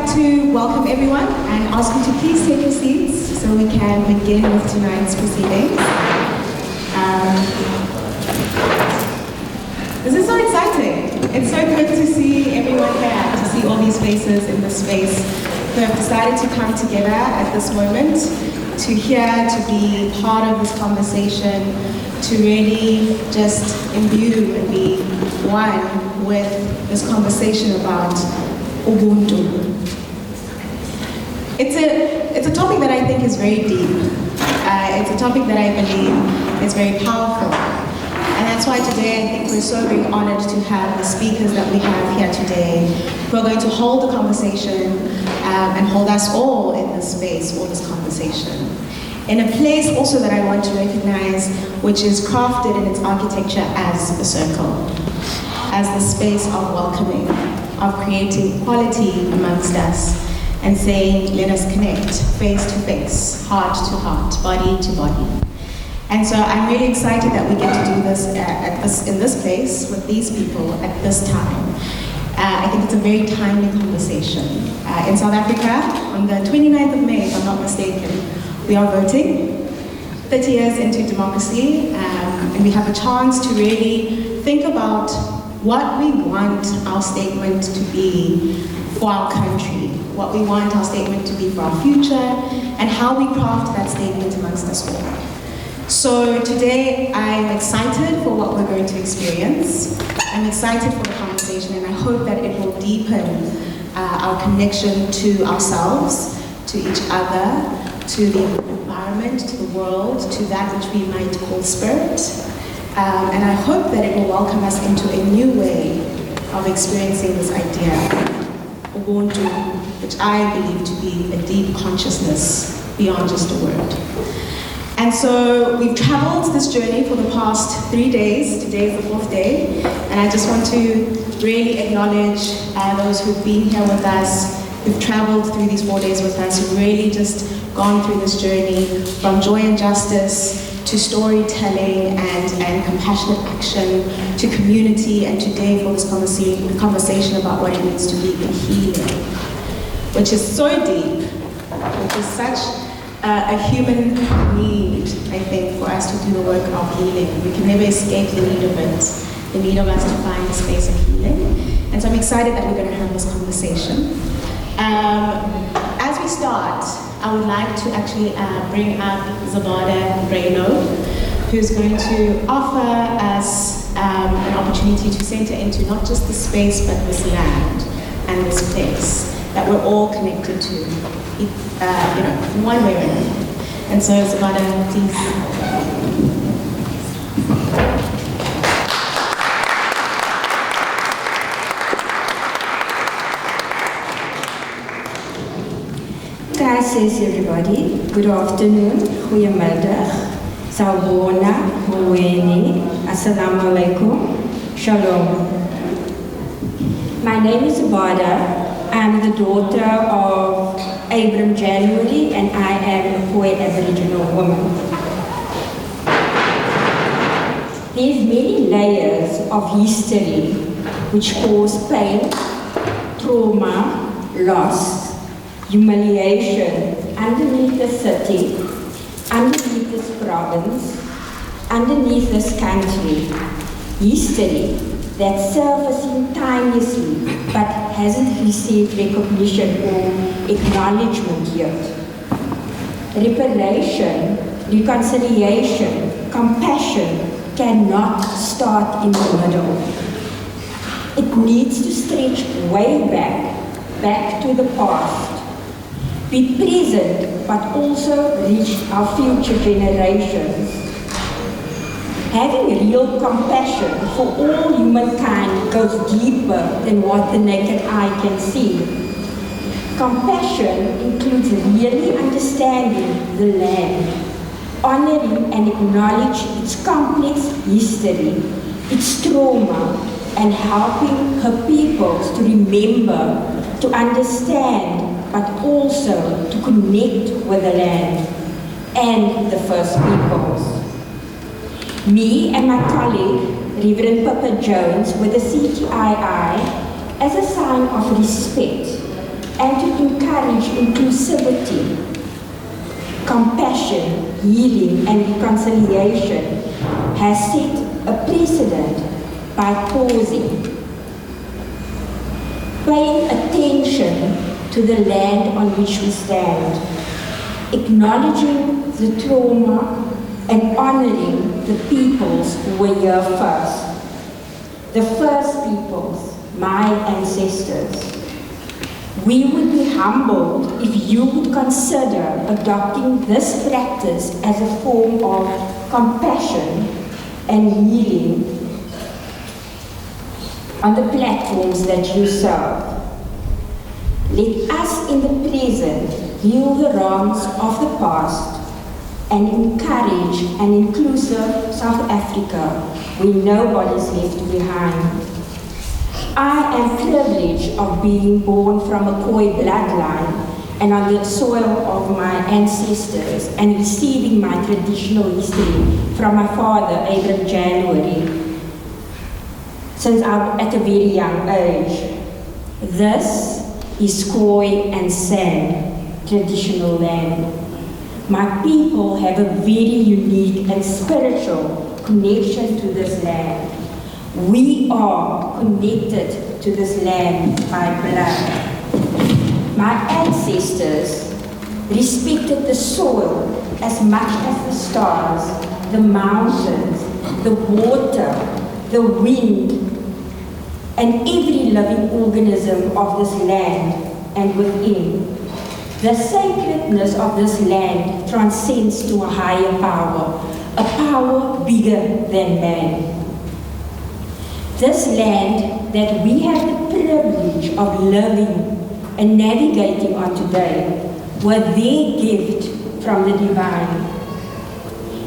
like to welcome everyone and ask you to please take your seats so we can begin with tonight's proceedings. This is so exciting. It's so good to see everyone here, to see all these faces in this space who have decided to come together at this moment, to hear, to be part of this conversation, to really just imbue and be one with this conversation about Ubuntu. It's a topic that I think is very deep. It's a topic that I believe is very powerful. And that's why today I think we're so very honored to have the speakers that we have here today who are going to hold the conversation and hold us all in this space for this conversation. In a place also that I want to recognize, which is crafted in its architecture as a circle, as the space of welcoming, of creating equality amongst us, and saying, let us connect face to face, heart to heart, body to body. And so I'm really excited that we get to do this in this place with these people at this time. I think it's a very timely conversation. In South Africa, on the 29th of May, if I'm not mistaken, we are voting 30 years into democracy, and we have a chance to really think about what we want our statement to be for our country, what we want our statement to be for our future, and how we craft that statement amongst us all. So today I'm excited for what we're going to experience. I'm excited for the conversation, and I hope that it will deepen our connection to ourselves, to each other, to the environment, to the world, to that which we might call spirit. And I hope that it will welcome us into a new way of experiencing this idea, Ubuntu, which I believe to be a deep consciousness beyond just a word. And so we've traveled this journey for the past 3 days. Today is the 4th day. And I just want to really acknowledge those who've been here with us, who've traveled through these 4 days with us, who've really just gone through this journey from joy and justice to storytelling and compassionate action, to community, and today for this conversation about what it means to be in healing, which is so deep, which is such a human need, I think, for us to do the work of healing. We can never escape the need of it, the need of us to find a space of healing. And so I'm excited that we're going to have this conversation. As we start, I would like to actually bring up Zabada Reno, who's going to offer us an opportunity to center into not just the space, but this land and this place that we're all connected to, in one way or another. And so, Zabada, please. Says everybody, good afternoon, goeiemiddag, sawubona, moweni, assalamu alaikum, shalom. My name is Abada. I'm the daughter of Abram January, and I am a Khoi Aboriginal woman. There's many layers of history which cause pain, trauma, loss, humiliation underneath the city, underneath this province, underneath this country. History that's surfacing timelessly but hasn't received recognition or acknowledgement yet. Reparation, reconciliation, compassion cannot start in the middle. It needs to stretch way back to the past. Be present, but also reach our future generations. Having real compassion for all humankind goes deeper than what the naked eye can see. Compassion includes really understanding the land, honoring and acknowledge its complex history, its trauma, and helping her peoples to remember, to understand, but also to connect with the land and the First Peoples. Me and my colleague, Reverend Pippa Jones, with the CTII, as a sign of respect and to encourage inclusivity, compassion, healing, and reconciliation has set a precedent by pausing, paying attention to the land on which we stand, acknowledging the trauma and honoring the peoples who were here first. The first peoples, my ancestors. We would be humbled if you would consider adopting this practice as a form of compassion and healing on the platforms that you serve. Let us in the present heal the wrongs of the past and encourage an inclusive South Africa where nobody is left behind. I am privileged of being born from a Khoi bloodline and on the soil of my ancestors and receiving my traditional history from my father, Abram January, since I was at a very young age. This is Khoi and San, traditional land. My people have a very unique and spiritual connection to this land. We are connected to this land by blood. My ancestors respected the soil as much as the stars, the mountains, the water, the wind, and every living organism of this land and within. The sacredness of this land transcends to a higher power, a power bigger than man. This land that we have the privilege of living and navigating on today were their gift from the divine.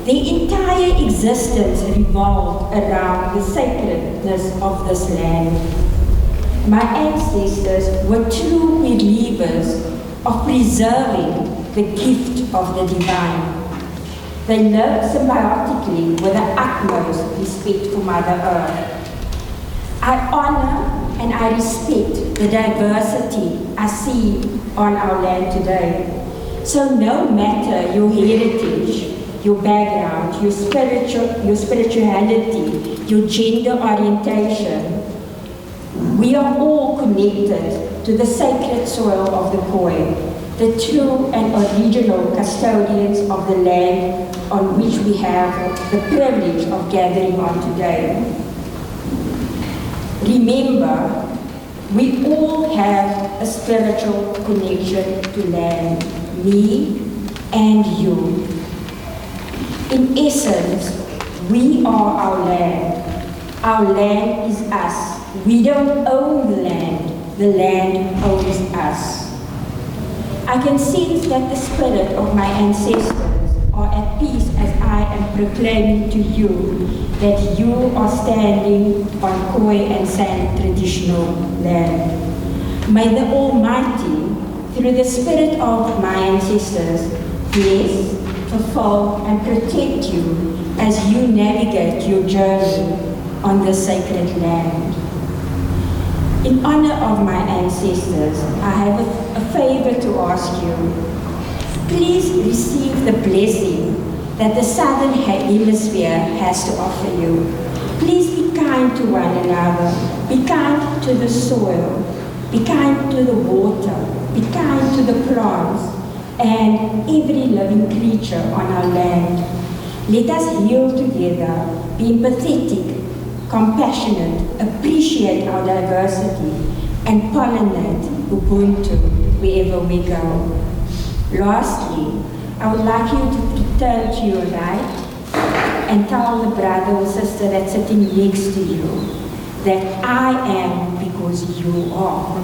Their entire existence revolved around the sacredness of this land. My ancestors were true believers of preserving the gift of the divine. They lived symbiotically with the utmost respect for Mother Earth. I honor and I respect the diversity I see on our land today. So no matter your heritage, your background, your spirituality, your gender orientation, we are all connected to the sacred soil of the Khoi, the true and original custodians of the land on which we have the privilege of gathering on today. Remember, we all have a spiritual connection to land, me and you. In essence, we are our land. Our land is us. We don't own the land owns us. I can sense that the spirit of my ancestors are at peace as I am proclaiming to you that you are standing on Khoi and San traditional land. May the Almighty, through the spirit of my ancestors, bless, fulfill, and protect you as you navigate your journey on this sacred land. In honor of my ancestors, I have a favor to ask you. Please receive the blessing that the Southern Hemisphere has to offer you. Please be kind to one another. Be kind to the soil. Be kind to the water. Be kind to the plants and every living creature on our land. Let us heal together, be empathetic, compassionate, appreciate our diversity, and pollinate Ubuntu wherever we go. Lastly, I would like you to turn to your right and tell the brother or sister that's sitting next to you that I am because you are.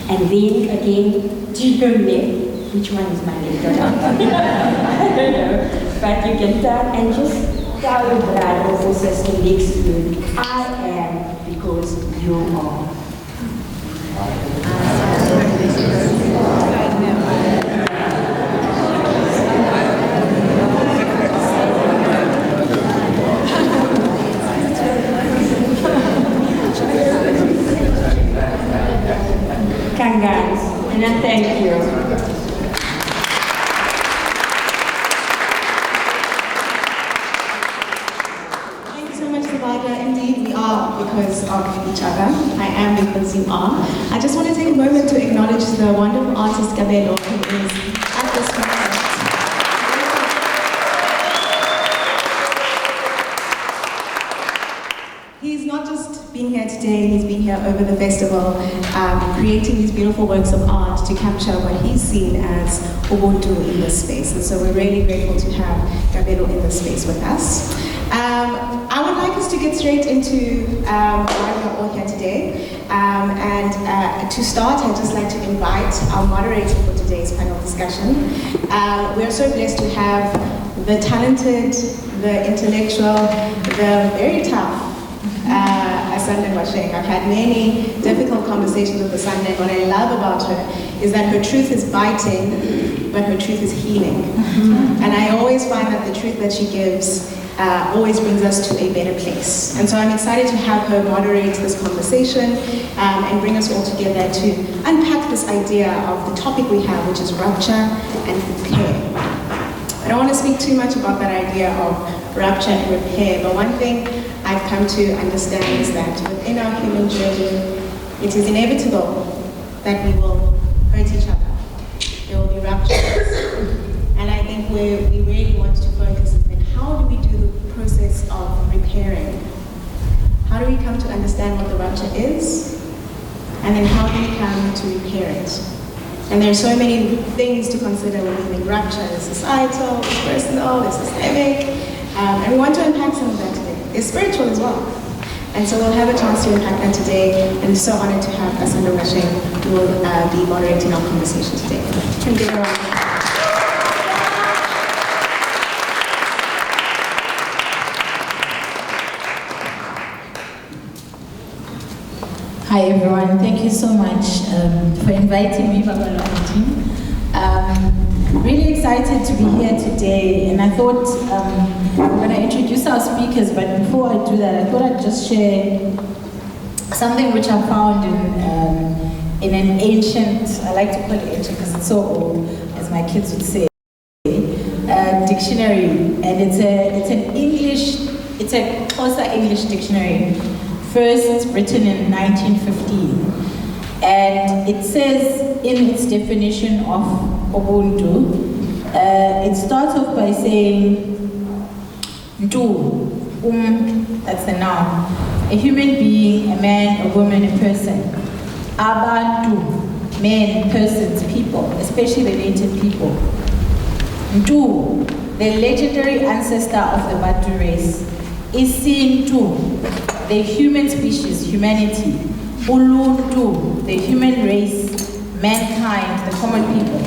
And then again to your left. Which one is my left? I don't know. But you can turn and just tell the brother or sister next to you, I am because you are. Kangans, and indeed we are because of each other. I am because you are. I just want to take a moment to acknowledge the wonderful artist Kabelo, who is at this moment. He's not just been here today, he's been here over the festival, creating these beautiful works of art to capture what he's seen as Ubuntu in this space. And so we're really grateful to have Kabelo in this space with us. I would like us to get straight into why we're all here today. And to start, I'd just like to invite our moderator for today's panel discussion. We're so blessed to have the talented, the intellectual, the very tough Asanda Ngoasheng. I've had many difficult conversations with Asanda, and what I love about her is that her truth is biting, but her truth is healing. And I always find that the truth that she gives always brings us to a better place. And so I'm excited to have her moderate this conversation and bring us all together to unpack this idea of the topic we have, which is rupture and repair. I don't want to speak too much about that idea of rupture and repair, but one thing I've come to understand is that within our human journey, it is inevitable that we will hurt each other. There will be ruptures. And I think where we really want to focus is then how do we do the process of repairing? How do we come to understand what the rupture is? And then how do we come to repair it? And there are so many things to consider when we think rupture. There's societal, there's personal, there's systemic, and we want to unpack some of that today. It's spiritual as well. And so we'll have a chance to unpack that today, and I'm so honored to have Asanda Ngoasheng, who will be moderating our conversation today. Can we give her a round of applause? Hi everyone, thank you so much for inviting me, Babalong. Really excited to be here today, and I thought I'm going to introduce our speakers, but before I do that, I thought I'd just share something which I found in an ancient, I like to call it ancient because it's so old, as my kids would say, dictionary, and it's a Xhosa English dictionary. First written in 1915, and it says in its definition of Ubuntu, it starts off by saying Ntu, that's the noun, a human being, a man, a woman, a person. Abantu, men, persons, people, especially the native people. Ntu, the legendary ancestor of the Bantu race. Isintu, the human species, humanity. Uluntu, the human race, mankind, the common people.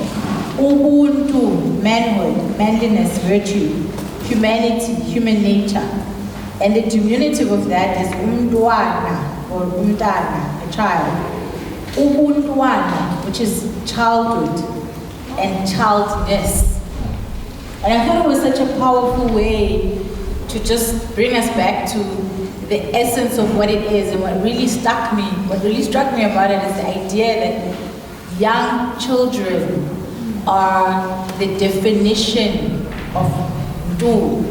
Ubuntu, manhood, manliness, virtue, humanity, human nature. And the diminutive of that is umntwana, or umntana, a child. Ubuntwana, which is childhood and childness. And I thought it was such a powerful way to just bring us back to the essence of what it is. And what really struck me about it is the idea that young children are the definition of do,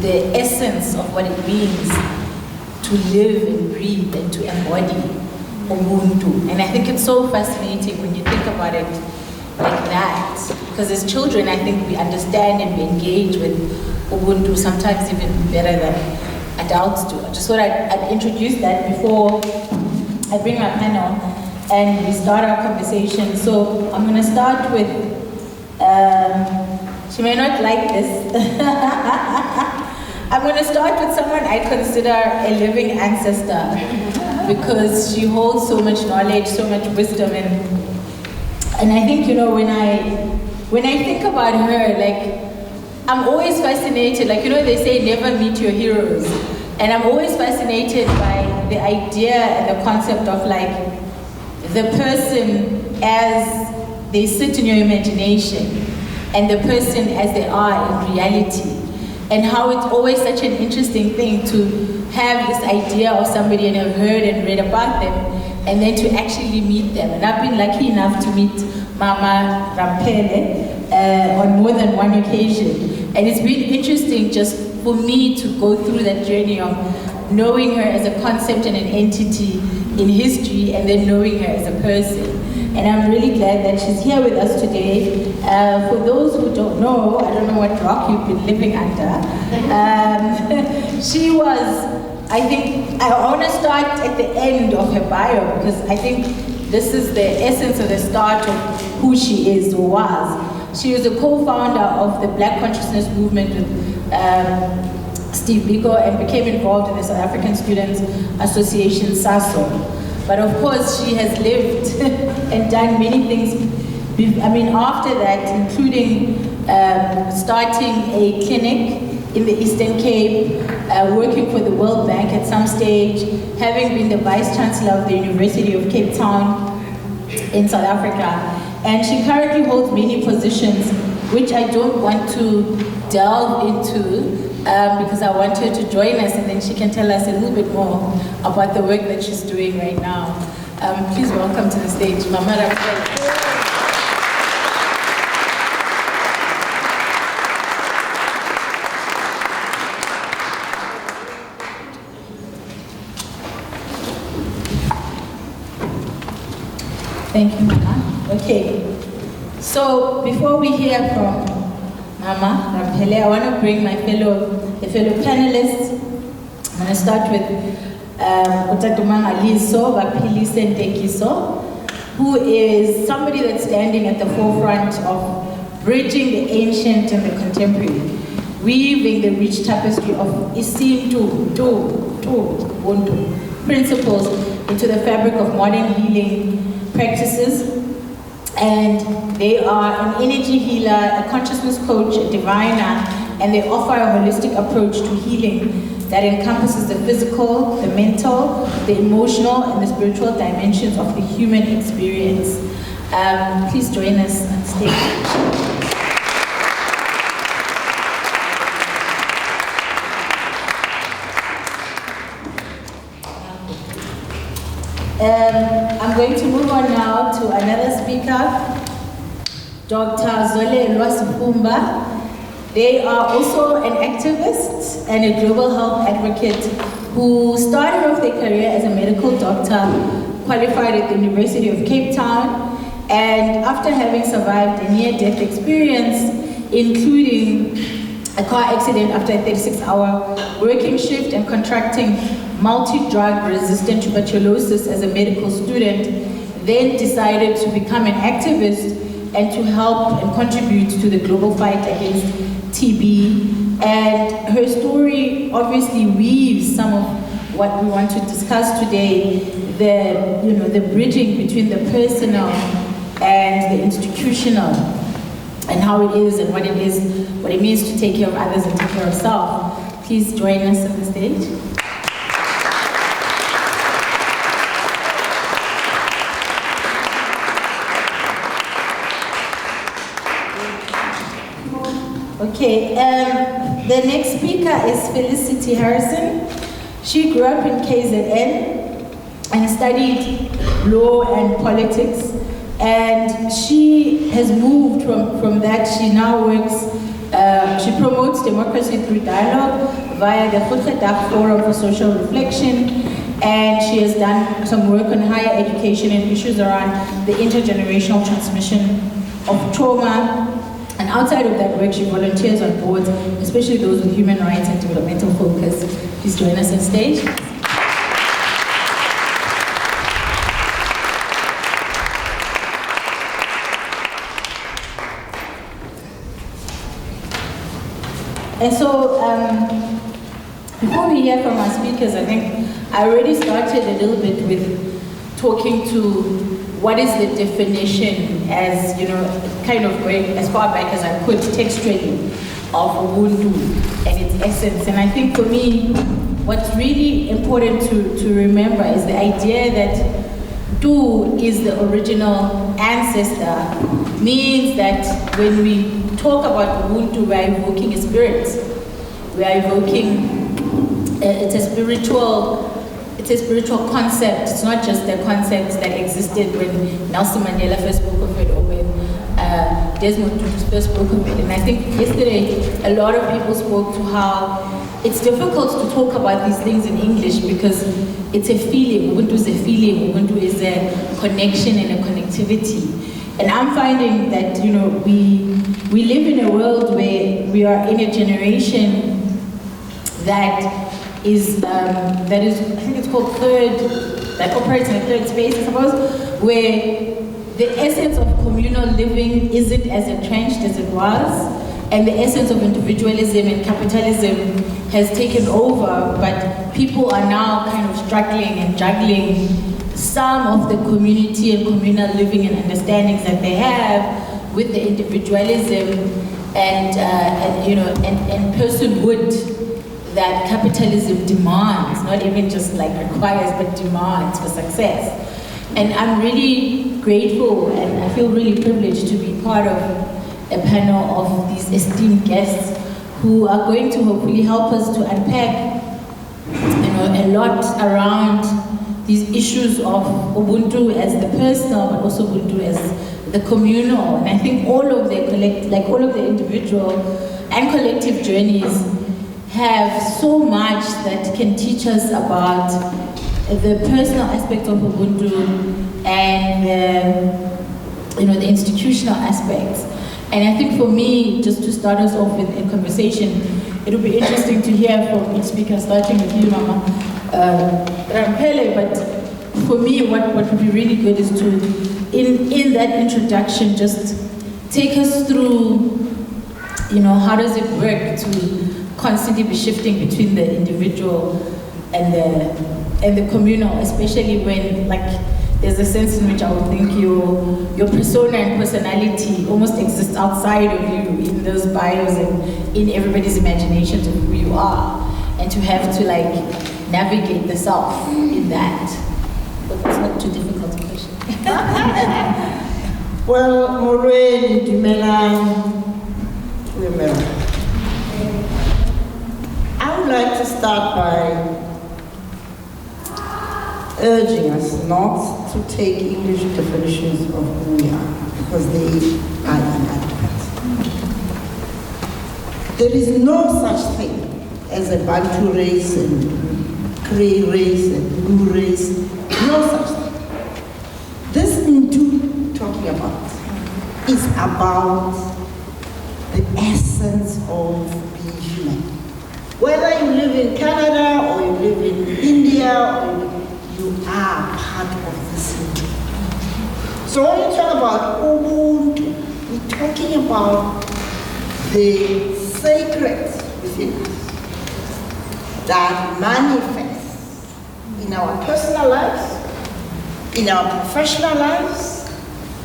the essence of what it means to live and breathe and to embody Ubuntu. And I think it's so fascinating when you think about it like that, because as children I think we understand and we engage with Ubuntu sometimes even better than adults do. I just thought I'd introduce that before I bring my panel and we start our conversation. So I'm going to start with, she may not like this. I'm going to start with someone I consider a living ancestor because she holds so much knowledge, so much wisdom, and I think, you know, when I think about her, like, I'm always fascinated, like, you know, they say never meet your heroes. And I'm always fascinated by the idea and the concept of, like, the person as they sit in your imagination and the person as they are in reality. And how it's always such an interesting thing to have this idea of somebody and have heard and read about them, and then to actually meet them. And I've been lucky enough to meet Mamphela Ramphele on more than one occasion. And it's been interesting just for me to go through that journey of knowing her as a concept and an entity in history, and then knowing her as a person. And I'm really glad that she's here with us today. For those who don't know, I don't know what rock you've been living under. She was, I think, I want to start at the end of her bio, because I think this is the essence of the start of who she is or was. She was a co-founder of the Black Consciousness Movement with Steve Biko, and became involved in the South African Students Association, SASO. But of course, she has lived and done many things. I mean, after that, including starting a clinic in the Eastern Cape, working for the World Bank at some stage, having been the Vice Chancellor of the University of Cape Town in South Africa. And she currently holds many positions, which I don't want to delve into, because I want her to join us, and then she can tell us a little bit more about the work that she's doing right now. Please welcome to the stage, Mamphela Ramphele. Thank you, Mama. Okay, so before we hear from Mama Ramphele, I want to bring my fellow panelists. I'm going to start with Mangaliso Baphilise Ntekiso, who is somebody that's standing at the forefront of bridging the ancient and the contemporary, weaving the rich tapestry of Ubuntu principles into the fabric of modern healing practices. And they are an energy healer, a consciousness coach, a diviner, and they offer a holistic approach to healing that encompasses the physical, the mental, the emotional, and the spiritual dimensions of the human experience. Please join us on stage. I'm going to move on now to another speaker, Dr. Zolelwa Sifumba. They are also an activist and a global health advocate who started off their career as a medical doctor, qualified at the University of Cape Town, and after having survived a near-death experience, including a car accident after a 36-hour working shift and contracting multi-drug resistant tuberculosis as a medical student, then decided to become an activist and to help and contribute to the global fight against TB. And her story obviously weaves some of what we want to discuss today, the bridging between the personal and the institutional, and how it is and what it means to take care of others and take care of self. Please join us on the stage. Okay, the next speaker is Felicity Harrison. She grew up in KZN and studied law and politics, and she has moved from that. She now works, she promotes democracy through dialogue via the Rupture Forum for Social Reflection, and she has done some work on higher education and issues around the intergenerational transmission of trauma. And outside of that work, she volunteers on boards, especially those with human rights and developmental focus. Please join us on stage. And so, before we hear from our speakers, I think I already started a little bit with talking to what is the definition, as you know, kind of going as far back as I could textually, of Ubuntu and its essence. And I think for me, what's really important to remember is the idea that Du is the original ancestor, means that when we talk about Ubuntu, we are evoking a spirit. We are evoking, it's a spiritual concept. It's not just a concept that existed when Nelson Mandela first spoke of it, or when Desmond Tutu first spoke of it. And I think yesterday a lot of people spoke to how it's difficult to talk about these things in English because it's a feeling. Ubuntu is a feeling. Ubuntu is a connection and a connectivity. And I'm finding that, we live in a world where we are in a generation that is, I think it's called that operates in a third space, I suppose, where the essence of communal living isn't as entrenched as it was, and the essence of individualism and capitalism has taken over, but people are now kind of struggling and juggling some of the community and communal living and understandings that they have with the individualism and personhood that capitalism demands, not even just like requires, but demands for success. And I'm really grateful and I feel really privileged to be part of a panel of these esteemed guests who are going to hopefully help us to unpack, a lot around these issues of Ubuntu as the personal, but also Ubuntu as the communal. And I think all of the individual and collective journeys have so much that can teach us about the personal aspect of Ubuntu and the institutional aspects. And I think for me, just to start us off with a conversation, it would be interesting to hear from each speaker, starting with you, Mama Ramphele. But for me, what would be really good is to, in that introduction, just take us through, how does it work to constantly be shifting between the individual and the communal, especially when there's a sense in which I would think your persona and personality almost exists outside of you in those bios and in everybody's imaginations of who you are, and to have to navigate the self in that. But it's not too difficult a question. Well, Morweni, Dumelang, I would like to start by urging us not to take English definitions of who we are, because they are inadequate. There is no such thing as a Bantu race and Kree race and Blue race, no such thing. This Ubuntu talking about is about the essence of being human. Whether you live in Canada or you live in India or you are part of this Ubuntu. So when you talk about Ubuntu, we're talking about the sacred within us that manifests in our personal lives, in our professional lives,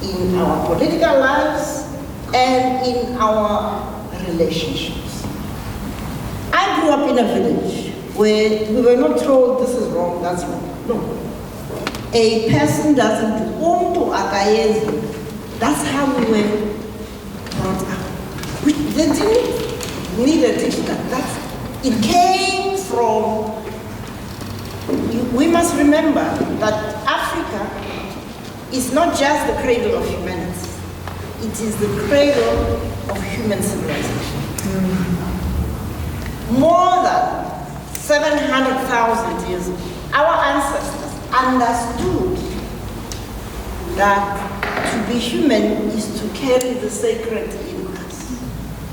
in our political lives, and in our relationships. I grew up in a village where we were not told this is wrong, that's wrong. No. A person doesn't do Ubuntu akayenzi. That's how we were brought up. They didn't need a dictionary. It came from, we must remember that Africa is not just the cradle of humanity. It is the cradle of human civilization. More than 700,000 years ago, our ancestors understood that to be human is to carry the sacred in us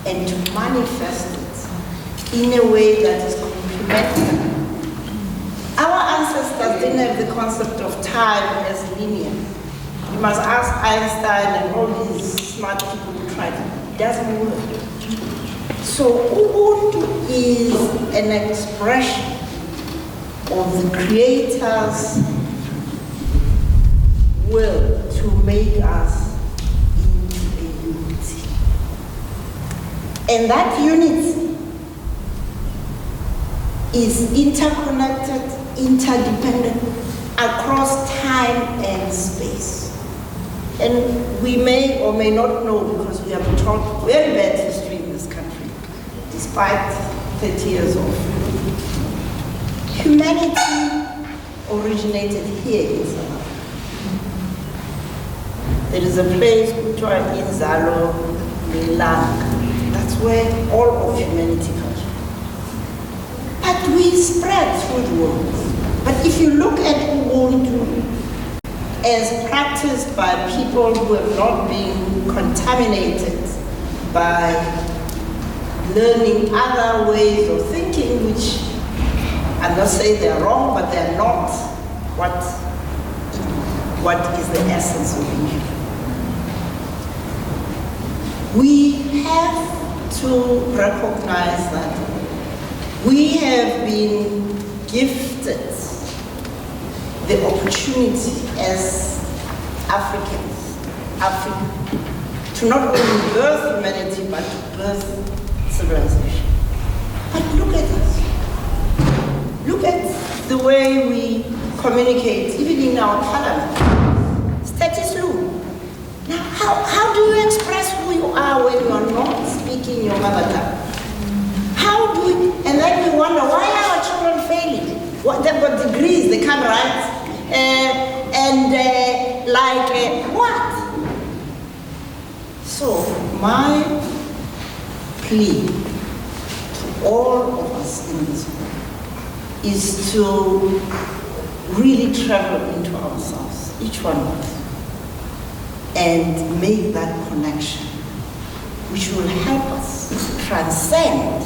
and to manifest it in a way that is complementary. Our ancestors didn't have the concept of time as linear. You must ask Einstein and all these smart people who tried it. It doesn't work. So Ubuntu is an expression of the Creator's will to make us into a unity. And that unity is interconnected, interdependent, across time and space. And we may or may not know, because we have been taught very bad history in this country, despite 30 years of freedom. Humanity originated here in South Africa. There is a place called Inzalo, Milan. That's where all of humanity comes from. But we spread through the world. But if you look at Ubuntu as practiced by people who have not been contaminated by learning other ways of thinking, which I'm not saying they're wrong, but they're not what is the essence of Ubuntu. We have to recognize that we have been gifted the opportunity as Africans, Africa, to not only birth humanity, but to birth civilization. But look at us. Look at the way we communicate, even in our parliament. Status law. Now, how do you express who you are when you are not speaking your mother tongue? How do we, and then we wonder, why are our children failing? What, they've got degrees, they can't write. What? So, my plea to all of us in this room is to really travel into ourselves, each one of us, and make that connection, which will help us transcend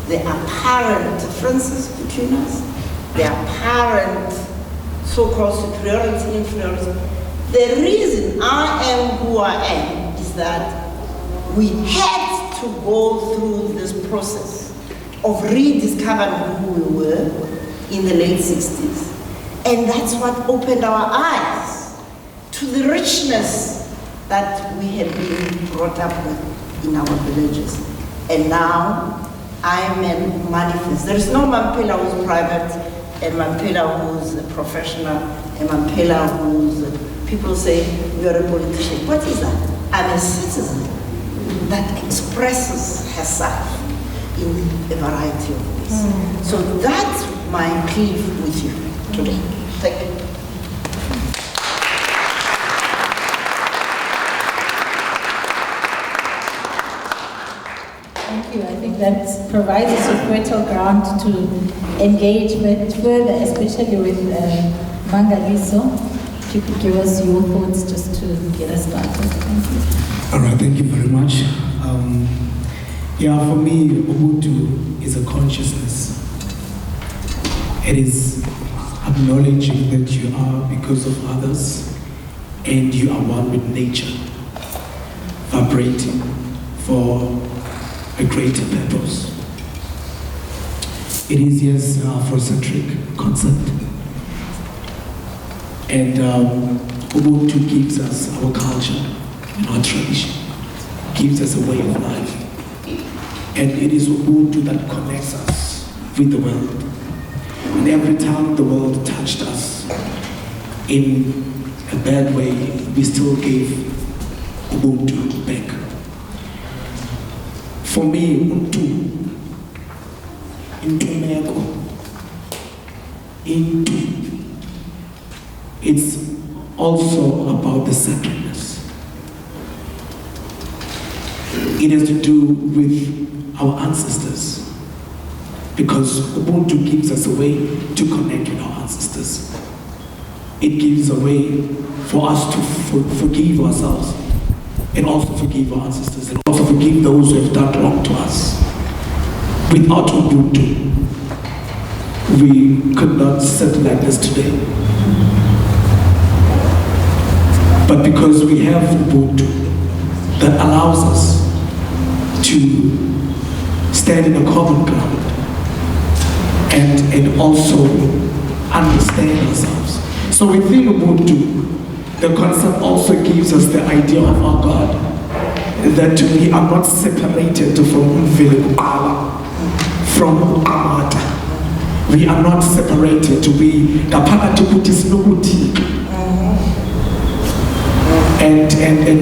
the apparent differences between us, the apparent so-called superiority, inferiority. The reason I am who I am is that we had to go through this process of rediscovering who we were in the late 60s. And that's what opened our eyes to the richness that we had been brought up with in our villages. And now I'm a manifest. There is no Mamphela who's private, and Mamphela who's a professional, and Mamphela who's, people say, you're a politician. What is that? I'm a citizen that expresses herself in a variety of ways. So that's my plea with you today. Thank you. Thank you. I think that provides us with fertile ground to engage with further, especially with Mangaliso. If you could give us your thoughts just to get us started. Thank you. All right, thank you very much. For me, Ubuntu is a consciousness. It is acknowledging that you are because of others and you are one with nature, vibrating for a greater purpose. It is, yes, an Afrocentric concept. And Ubuntu gives us our culture and our tradition, gives us a way of life. And it is Ubuntu that connects us with the world. And every time the world touched us in a bad way, we still gave Ubuntu back. For me, Ubuntu, it's also about the sacredness. It has to do with our ancestors, because Ubuntu gives us a way to connect with our ancestors. It gives a way for us to forgive ourselves and also forgive our ancestors and also forgive those who have done wrong to us. Without Ubuntu, we could not sit like this today. But because we have Ubuntu that allows us to stand in a common ground and also understand ourselves. So within Ubuntu, the concept also gives us the idea of our God, that we are not separated from Mvele, from Amata. We are not separated. And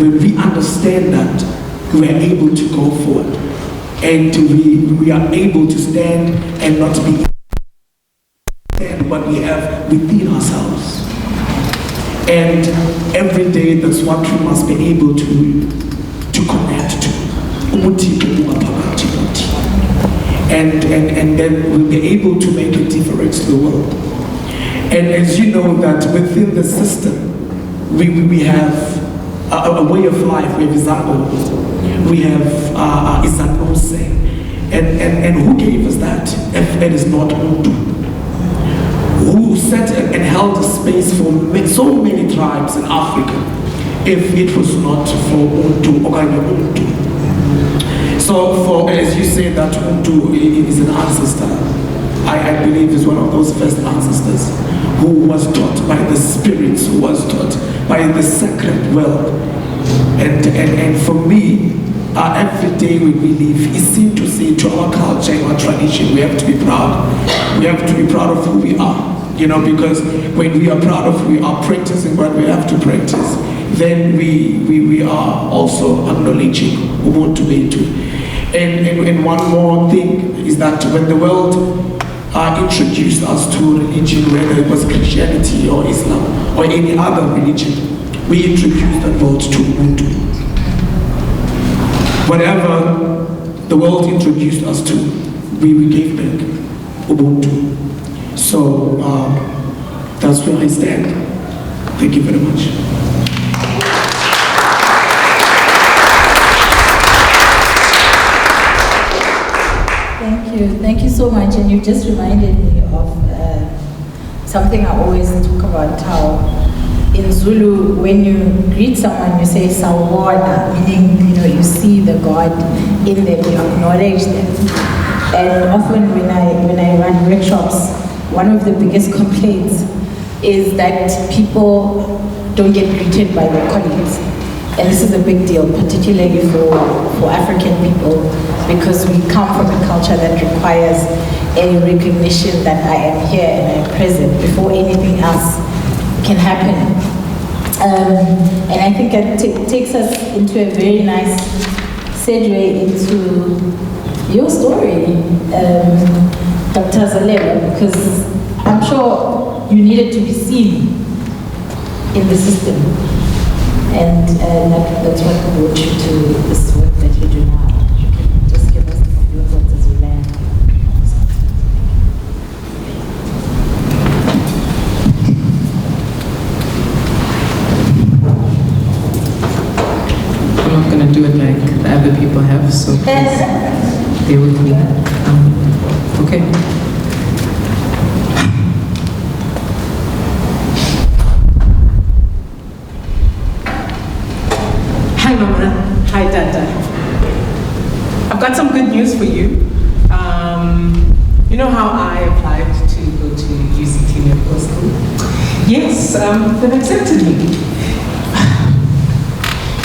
when we understand that, we are able to go forward. And we are able to stand and not be what we have within ourselves. And every day, that's what we must be able to connect to. and then we'll be able to make a difference to the world. And as you know that within the system, we have a way of life, we have Zolelwa, we have Asanda, and who gave us that if it is not Ubuntu? Who set and held a space for so many tribes in Africa if it was not for Ubuntu, Ubuntu? So for, as you say that Ubuntu is an ancestor, I believe is one of those first ancestors who was taught by the spirits, who was taught by the sacred world. And for me, every day when we live, it seems to say to our culture and our tradition, we have to be proud. We have to be proud of who we are. You know, because when we are proud of who we are, practicing what we have to practice, then we are also acknowledging Ubuntu. And one more thing is that when the world introduced us to religion, whether it was Christianity or Islam or any other religion, we introduced that world to Ubuntu. Whatever the world introduced us to, we gave back Ubuntu. So that's where I stand. Thank you very much. Thank you so much. And you just reminded me of something I always talk about, how in Zulu, when you greet someone, you say sawubona, meaning you see the God in them, you acknowledge them. And often when I run workshops, one of the biggest complaints is that people don't get greeted by their colleagues. And this is a big deal, particularly for African people, because we come from a culture that requires a recognition that I am here and I am present before anything else can happen. And I think it takes us into a very nice segue into your story, Dr. Zolelwa, because I'm sure you needed to be seen in the system. And that's what brought you to this work that you do now. You can just give us your thoughts as we land. I'm not going to do it like the other people have, so please bear with me. Okay. Hi Mama, hi Dada. I've got some good news for you. You know how I applied to go to UCT Medical School? Yes, they've accepted me.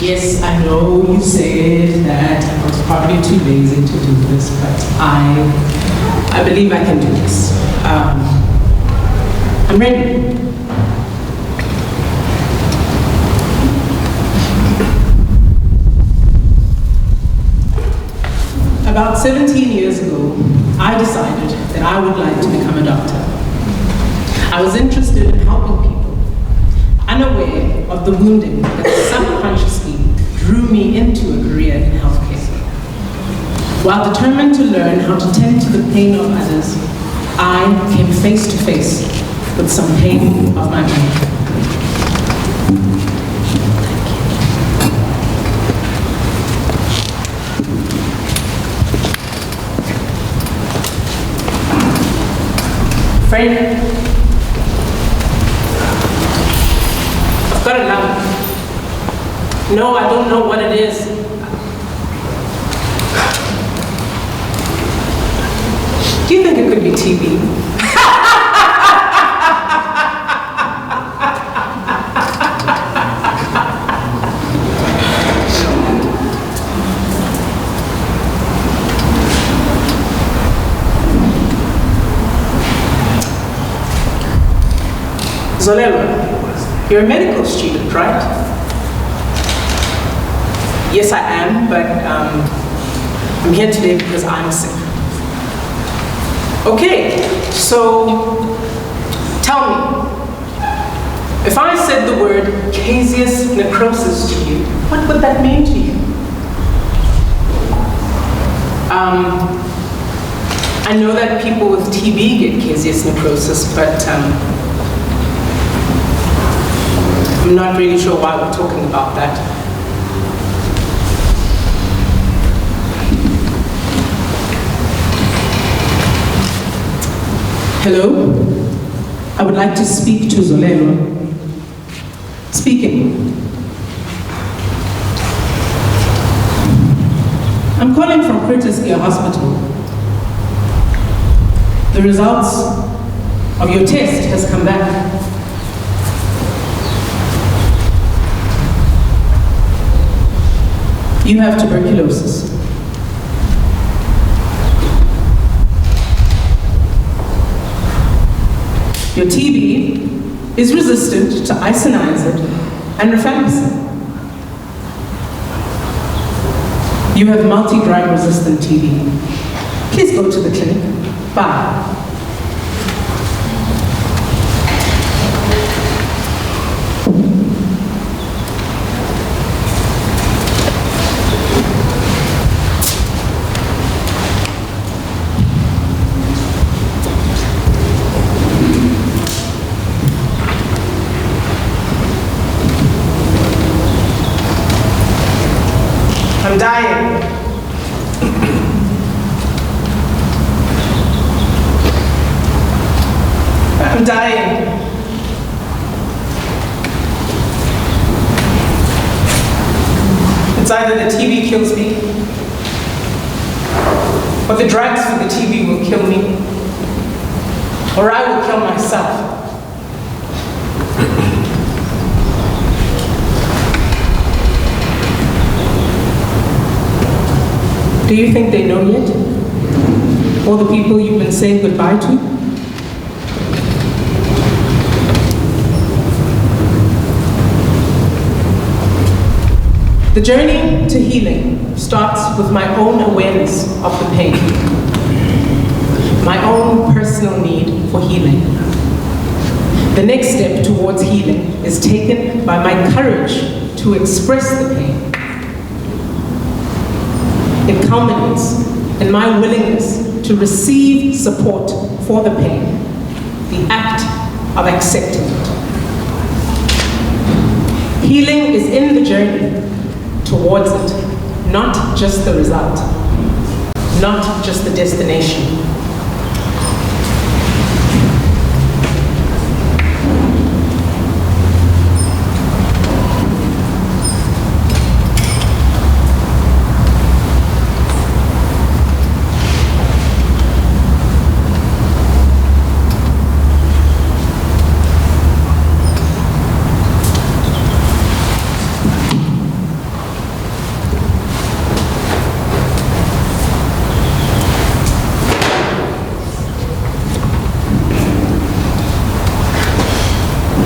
Yes, I know you said that I was probably too lazy to do this, but I believe I can do this. I'm ready. About 17 years ago, I decided that I would like to become a doctor. I was interested in helping people, unaware of the wounding that subconsciously drew me into a career in healthcare. While determined to learn how to tend to the pain of others, I came face to face with some pain of my own. Friend, I've got a lump. No, I don't know what it is. Do you think it could be TB? Zolelwa, you're a medical student, right? Yes, I am, but I'm here today because I'm sick. Okay, so tell me, if I said the word caseous necrosis to you, what would that mean to you? I know that people with TB get caseous necrosis, but I'm not really sure why we're talking about that. Hello, I would like to speak to Zolelwa. Speaking. I'm calling from Curtis Ear Hospital. The results of your test has come back. You have tuberculosis. Your TB is resistant to isoniazid and rifampicin. You have multi-drug resistant TB. Please go to the clinic. Bye. I'm dying. I'm dying. It's either the TB kills me, or the drugs for the TB will kill me, or I will kill myself. Do you think they know yet? All the people you've been saying goodbye to? The journey to healing starts with my own awareness of the pain, my own personal need for healing. The next step towards healing is taken by my courage to express the pain. It culminates in my willingness to receive support for the pain, the act of accepting it. Healing is in the journey towards it, not just the result, not just the destination.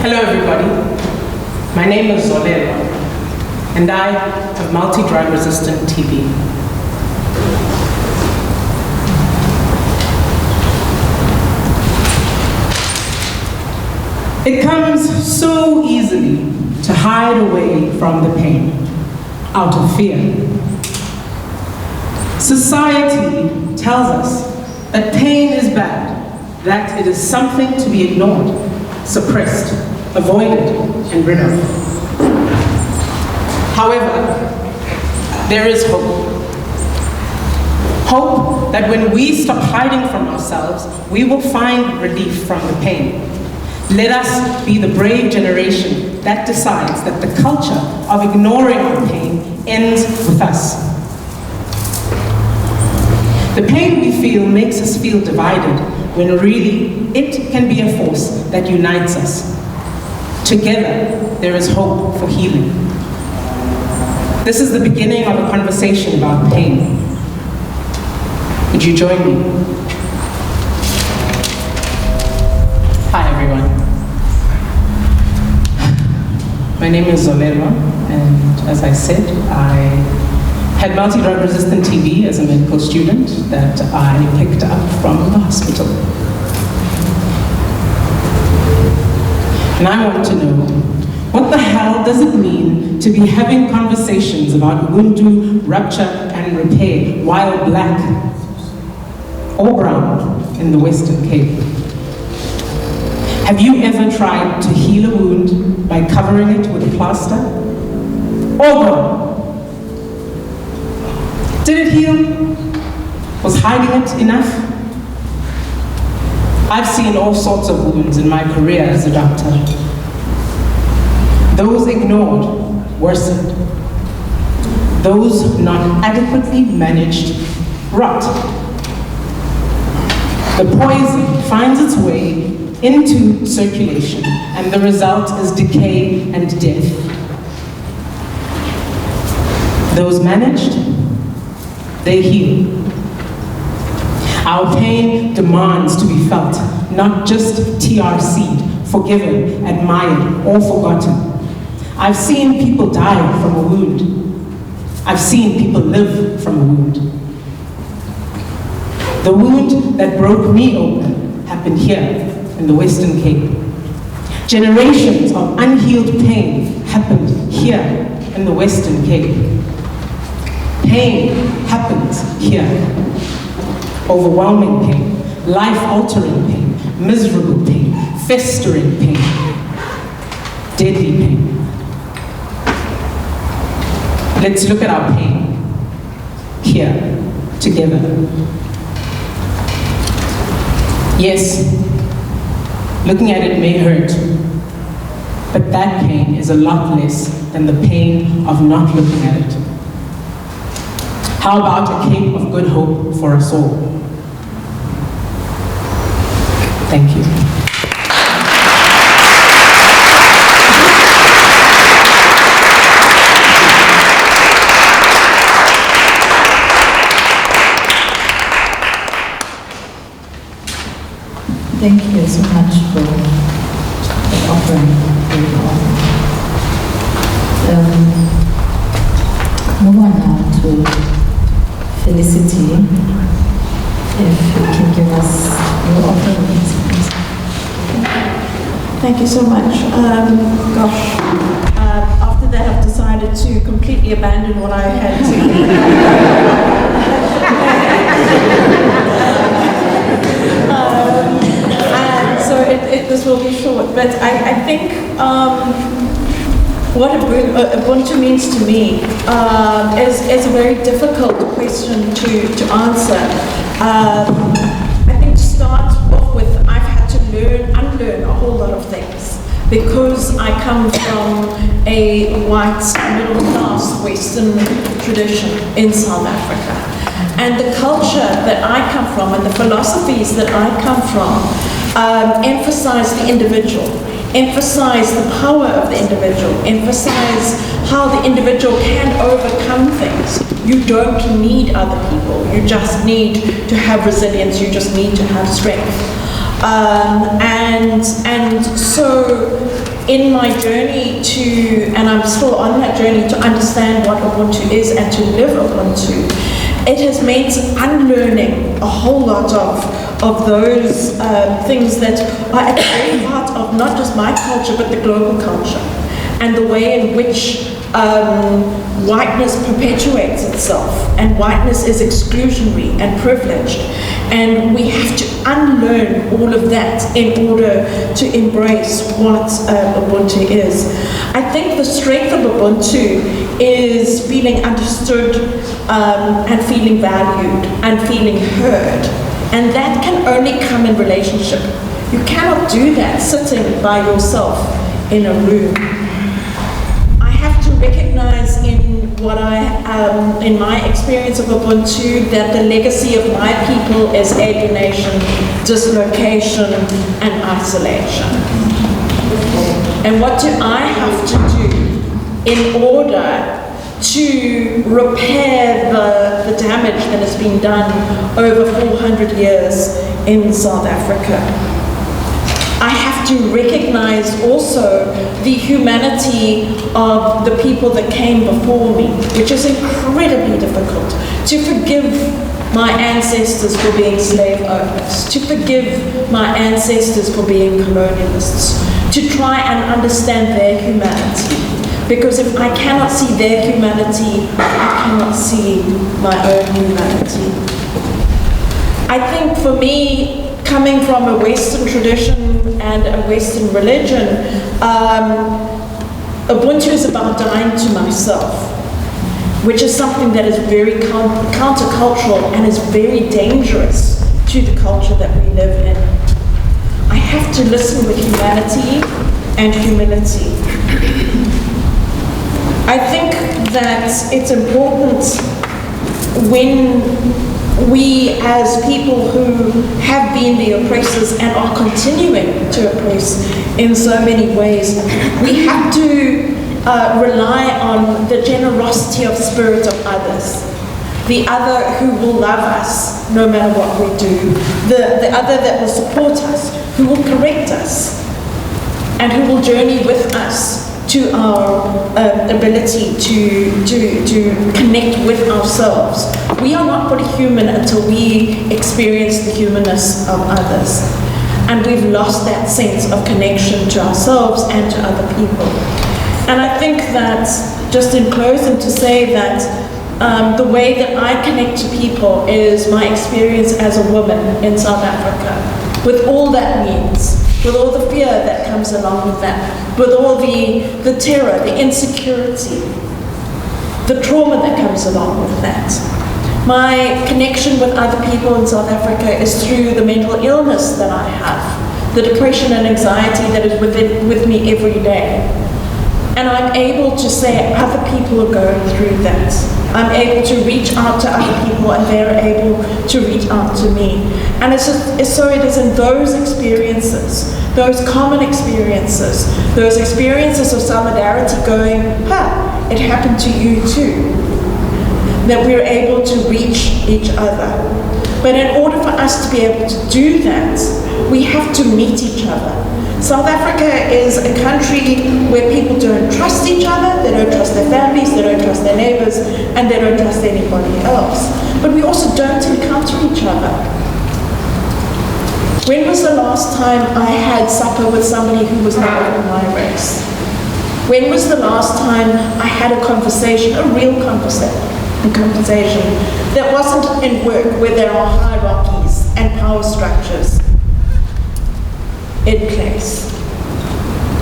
Hello everybody, my name is Zolelwa, and I have multi-drug resistant TB. It comes so easily to hide away from the pain, out of fear. Society tells us that pain is bad, that it is something to be ignored, suppressed, avoided, and rid of. However, there is hope. Hope that when we stop hiding from ourselves, we will find relief from the pain. Let us be the brave generation that decides that the culture of ignoring our pain ends with us. The pain we feel makes us feel divided, when really it can be a force that unites us. Together, there is hope for healing. This is the beginning of a conversation about pain. Would you join me? Hi, everyone. My name is Zolelwa, and as I said, I had multi-drug resistant TB as a medical student that I picked up from the hospital. And I want to know, what the hell does it mean to be having conversations about Ubuntu, rupture, and repair while black? or brown in the Western Cape. Have you ever tried to heal a wound by covering it with plaster? Or brown? Did it heal? Was hiding it enough? I've seen all sorts of wounds in my career as a doctor. Those ignored worsened. Those not adequately managed rot. The poison finds its way into circulation, and the result is decay and death. Those managed, they heal. Our pain demands to be felt, not just TRC'd, forgiven, admired, or forgotten. I've seen people die from a wound. I've seen people live from a wound. The wound that broke me open happened here in the Western Cape. Generations of unhealed pain happened here in the Western Cape. Pain happens here. Overwhelming pain, life-altering pain, miserable pain, festering pain, deadly pain. Let's look at our pain here, together. Yes, looking at it may hurt, but that pain is a lot less than the pain of not looking at it. How about a cape of good hope for us all? Thank you. Thank you so much for the offering. Move on now to Felicity. If you can give us your offering. Thank you so much. After that, I've decided to completely abandon what I had to. So this will be short, but I think what Ubuntu means to me is a very difficult question to answer. I think to start off with, I've had to unlearn a whole lot of things because I come from a white, middle-class Western tradition in South Africa. And the culture that I come from and the philosophies that I come from emphasize the individual, emphasize the power of the individual, emphasize how the individual can overcome things. You don't need other people. You just need to have resilience. You just need to have strength. And so in my journey and I'm still on that journey to understand what Ubuntu is and to live Ubuntu, it has meant unlearning a whole lot of those things that are at the very heart of not just my culture but the global culture and the way in which whiteness perpetuates itself, and whiteness is exclusionary and privileged, and we have to unlearn all of that in order to embrace what Ubuntu is. I think the strength of Ubuntu is feeling understood and feeling valued and feeling heard, and that can only come in relationship. You cannot do that sitting by yourself in a room. Recognize in my experience of Ubuntu that the legacy of my people is alienation, dislocation, and isolation. And what do I have to do in order to repair the damage that has been done over 400 years in South Africa? I have to recognize also the humanity of the people that came before me, which is incredibly difficult. To forgive my ancestors for being slave owners, to forgive my ancestors for being colonialists, to try and understand their humanity. Because if I cannot see their humanity, I cannot see my own humanity. I think for me, coming from a Western tradition and a Western religion, Ubuntu is about dying to myself, which is something that is very countercultural and is very dangerous to the culture that we live in. I have to listen with humanity and humility. I think that it's important when we, as people who have been the oppressors and are continuing to oppress in so many ways, we have to rely on the generosity of spirit of others. The other who will love us no matter what we do. The other that will support us, who will correct us, and who will journey with us to our ability to connect with ourselves. We are not fully human until we experience the humanness of others. And we've lost that sense of connection to ourselves and to other people. And I think that, just in closing, to say that the way that I connect to people is my experience as a woman in South Africa, with all that means, with all the fear that comes along with that, with all the terror, the insecurity, the trauma that comes along with that. My connection with other people in South Africa is through the mental illness that I have, the depression and anxiety that is with me every day. And I'm able to say other people are going through that. I'm able to reach out to other people and they're able to reach out to me. And so it is in those experiences, those common experiences, those experiences of solidarity going, it happened to you too, that we're able to reach each other. But in order for us to be able to do that, we have to meet each other. South Africa is a country where people don't trust each other, they don't trust their families, they don't trust their neighbors, and they don't trust anybody else. But we also don't encounter each other. When was the last time I had supper with somebody who was not of my race? When was the last time I had a conversation, a real conversation that wasn't in work where there are hierarchies and power structures in place?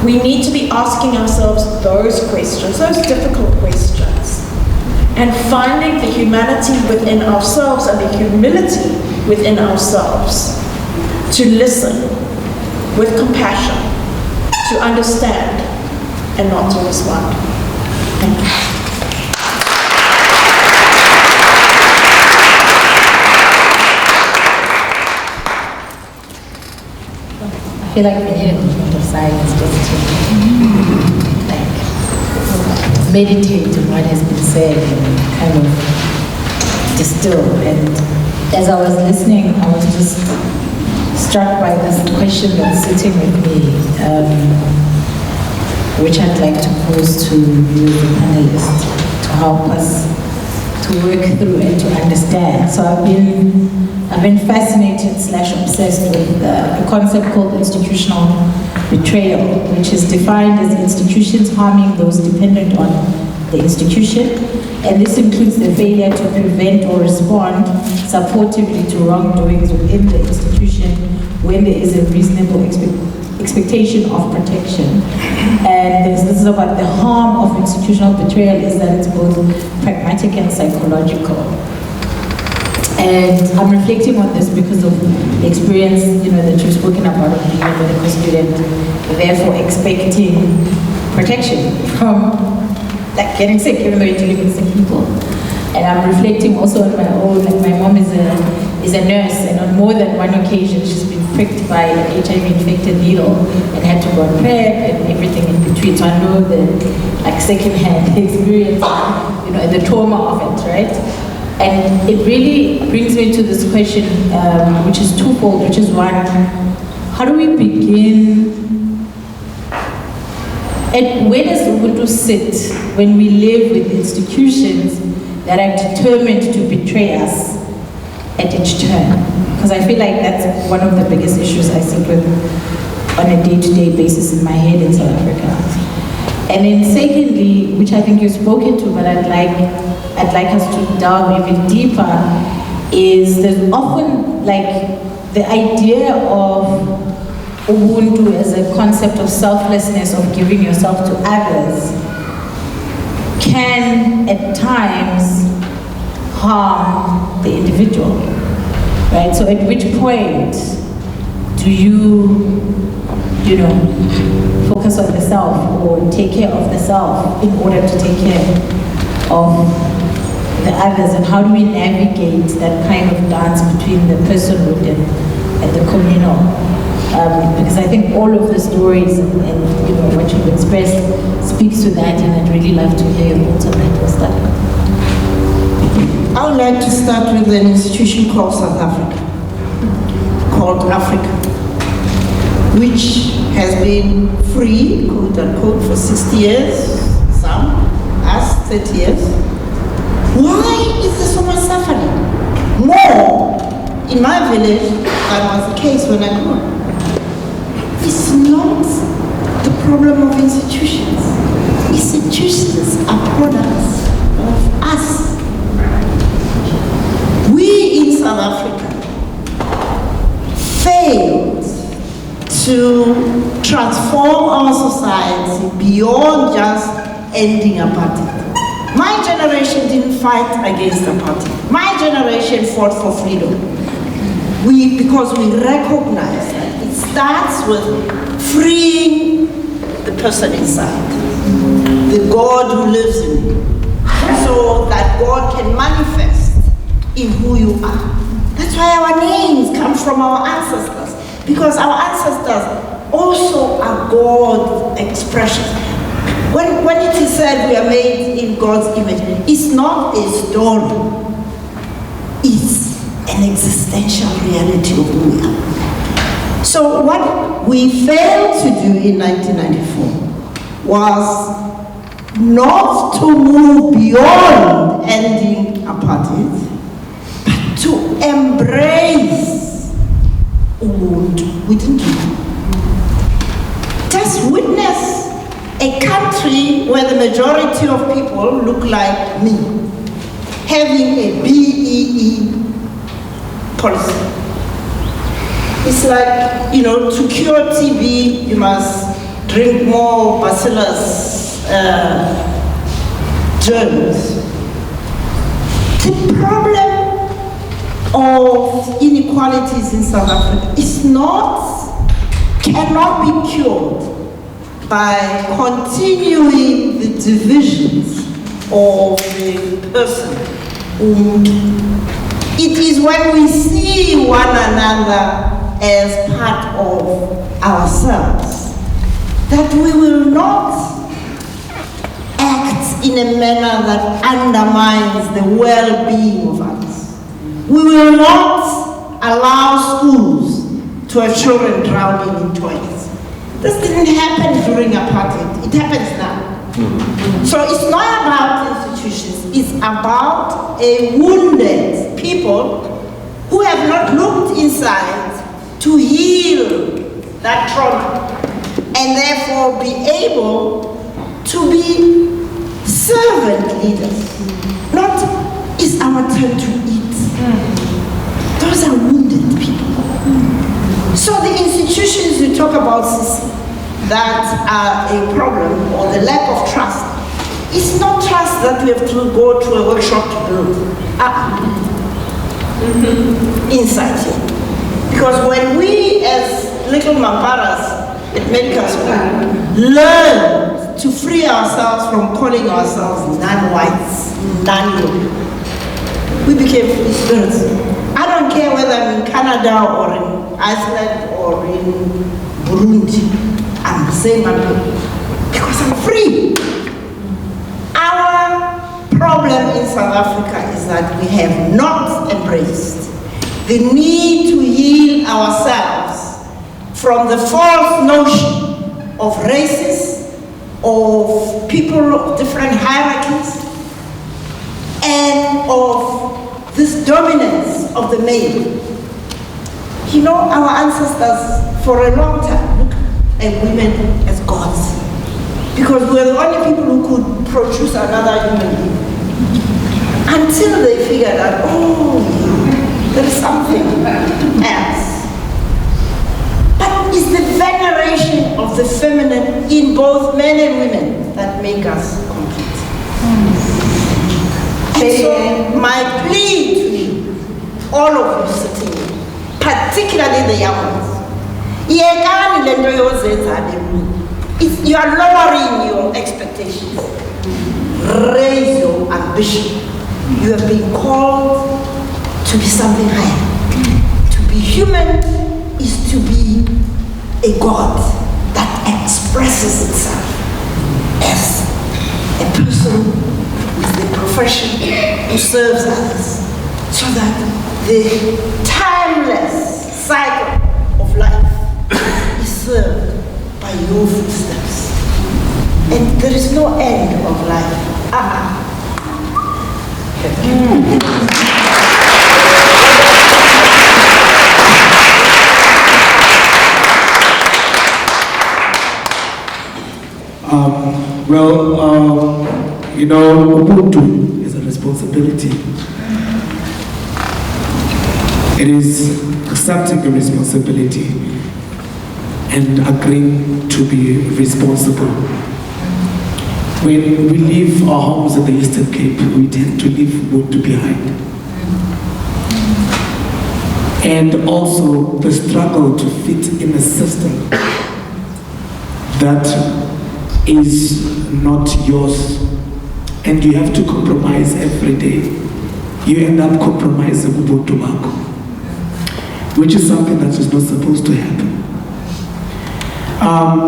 We need to be asking ourselves those questions, those difficult questions, and finding the humanity within ourselves and the humility within ourselves to listen with compassion, to understand, and not to respond. Thank you. I feel like we need a moment of silence just to meditate on what has been said and kind of distill. And as I was listening, I was just struck by this question that's sitting with me, which I'd like to pose to you, the panelists, to help us to work through and to understand. So I've been fascinated / obsessed with a concept called institutional betrayal, which is defined as institutions harming those dependent on the institution. And this includes the failure to prevent or respond supportively to wrongdoings within the institution when there is a reasonable expectation of protection. And this is about the harm of institutional betrayal is that it's both pragmatic and psychological. And I'm reflecting on this because of the experience, that you've spoken about of being a medical student, therefore expecting protection from getting sick, even though you're dealing with sick people. And I'm reflecting also on my own, my mom is a nurse, and on more than one occasion she's been pricked by an HIV-infected needle and had to go on PrEP and everything in between. So I know the second-hand experience, the trauma of it, right? And it really brings me to this question, which is twofold, which is one, how do we begin, and where does Ubuntu sit when we live with institutions that are determined to betray us at each turn? Because I feel like that's one of the biggest issues I sit with on a day-to-day basis in my head in South Africa. And then secondly, which I think you've spoken to, but I'd like us to delve even deeper, is there's often like the idea of Ubuntu as a concept of selflessness, of giving yourself to others, can at times harm the individual, right? So at which point do you focus on the self or take care of the self in order to take care of the others, and how do we navigate that kind of dance between the personhood and the communal? Because I think all of the stories and what you've expressed speaks to that, and I'd really love to hear your thoughts on that. We'll start. I would like to start with an institution called South Africa, called Africa, which has been free, quote unquote, for 60 years, some, us 30 years. Why is there so much suffering? More in my village than was the case when I grew up. It's not the problem of institutions. Institutions are products of us. We in South Africa failed to transform our society beyond just ending apartheid. My generation didn't fight against apartheid. My generation fought for freedom. Because we recognize that it starts with freeing the person inside, the God who lives in you, so that God can manifest in who you are. That's why our names come from our ancestors, because our ancestors also are God expressions. When it is said we are made in God's image, it's not a story. It's an existential reality of who we are. So what we failed to do in 1994 was not to move beyond ending apartheid, but to embrace Ubuntu. We didn't do that. Just witness a country where the majority of people look like me, having a BEE policy. It's like, to cure TB, you must drink more bacillus germs. The problem of inequalities in South Africa cannot be cured by continuing the divisions of the person. It is when we see one another as part of ourselves that we will not act in a manner that undermines the well-being of others. We will not allow schools to have children drowning in toilets. This didn't happen during apartheid. It happens now. So it's not about institutions. It's about a wounded people who have not looked inside to heal that trauma and therefore be able to be servant leaders. Not, it's our turn to eat. Those are wounded people. So the institutions you talk about, Sisi, that are a problem, or the lack of trust, it's not trust that we have to go to a workshop to build. Inside here. Because when we as little Mamparas at medical school learn to free ourselves from calling ourselves non-whites, non-European, we became free spirits. I don't care whether I'm in Canada or in Iceland or in Burundi. I'm the same because I'm free. Our problem in South Africa is that we have not embraced the need to heal ourselves from the false notion of races, of people of different hierarchies, and of this dominance of the male. Our ancestors for a long time looked at women as gods, because we're the only people who could produce another human being. Until they figured out, There is something else. But it's the veneration of the feminine in both men and women that make us complete. And so my plea to you, all of you sitting here, particularly the young ones, you are lowering your expectations. Raise your ambition. You have been called to be something higher. To be human is to be a God that expresses itself as a person with a profession who serves others, so that the timeless cycle of life is served by your footsteps. And there is no end of life. Ubuntu is a responsibility. It is accepting a responsibility and agreeing to be responsible. When we leave our homes in the Eastern Cape, we tend to leave Ubuntu behind. And also the struggle to fit in a system that is not yours, and you have to compromise every day. You end up compromising Ubuntu wako, which is something that is not supposed to happen.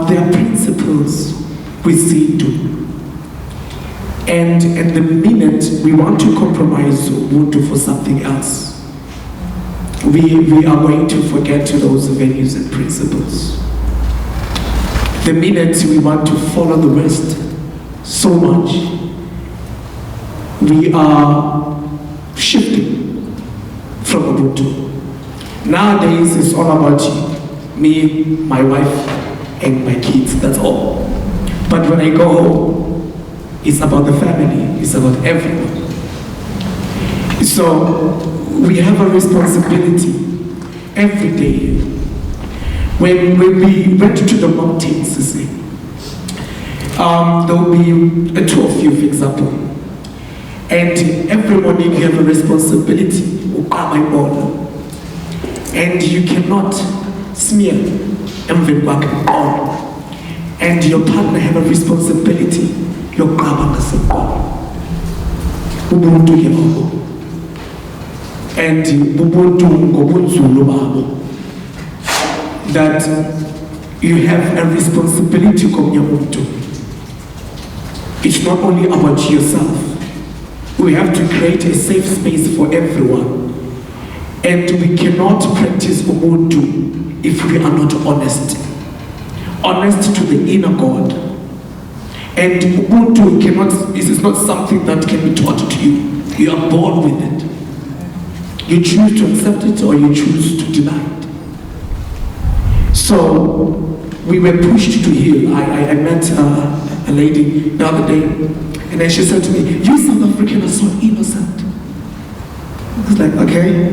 There are principles we see to. And the minute we want to compromise Ubuntu for something else, we are going to forget those values and principles. The minute we want to follow the West so much, we are shifting from Ubuntu. Nowadays, it's all about me, my wife, and my kids, that's all. But when I go home, it's about the family, it's about everyone. So we have a responsibility every day. When we went to the mountains, you see, there will be a tour of you, for example. And every morning you have a responsibility, and you cannot smear and your partner have a responsibility. Ubuntu yabo. And Ubuntu ngobunzulu babo. That you have a responsibility komnyamuntu. It's not only about yourself. We have to create a safe space for everyone. And we cannot practice Ubuntu if we are not honest. Honest to the inner God. And Ubuntu is not something that can be taught to you. You are born with it. You choose to accept it or you choose to deny it. So we were pushed to heal. I met a lady the other day, and then she said to me, "You South African are so innocent." I was like, "Okay,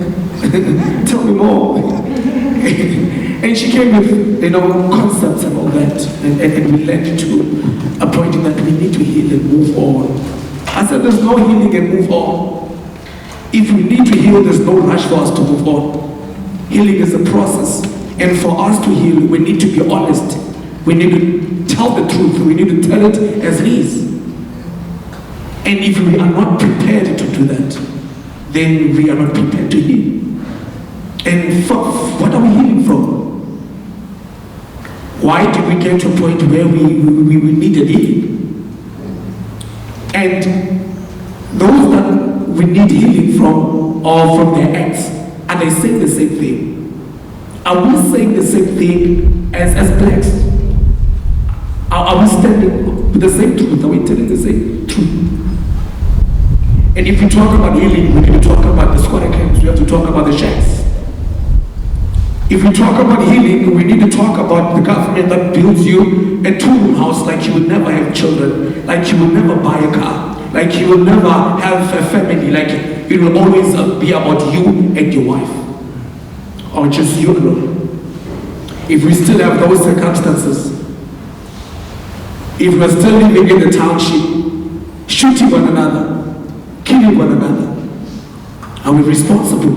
tell me more." And she came with, concepts and all that, and we led to a point that we need to heal and move on. I said, "There's no healing and move on. If we need to heal, there's no rush for us to move on. Healing is a process. And for us to heal, we need to be honest. We need to tell the truth. We need to tell it as it is. And if we are not prepared to do that, then we are not prepared to heal. And what are we healing from? Why did we get to a point where we needed healing? And those that we need healing from are from their acts. And they say the same thing. Are we saying the same thing as blacks? Are we standing with the same truth? Are we telling the same truth? And if we talk about healing, we need to talk about the squatter camps. We have to talk about the shacks. If we talk about healing, we need to talk about the government that builds you a two-room house like you would never have children, like you would never buy a car, like you will never have a family, like it will always be about you and your wife, or just you alone. If we still have those circumstances, if we're still living in the township, shooting one another, killing one another, are we responsible?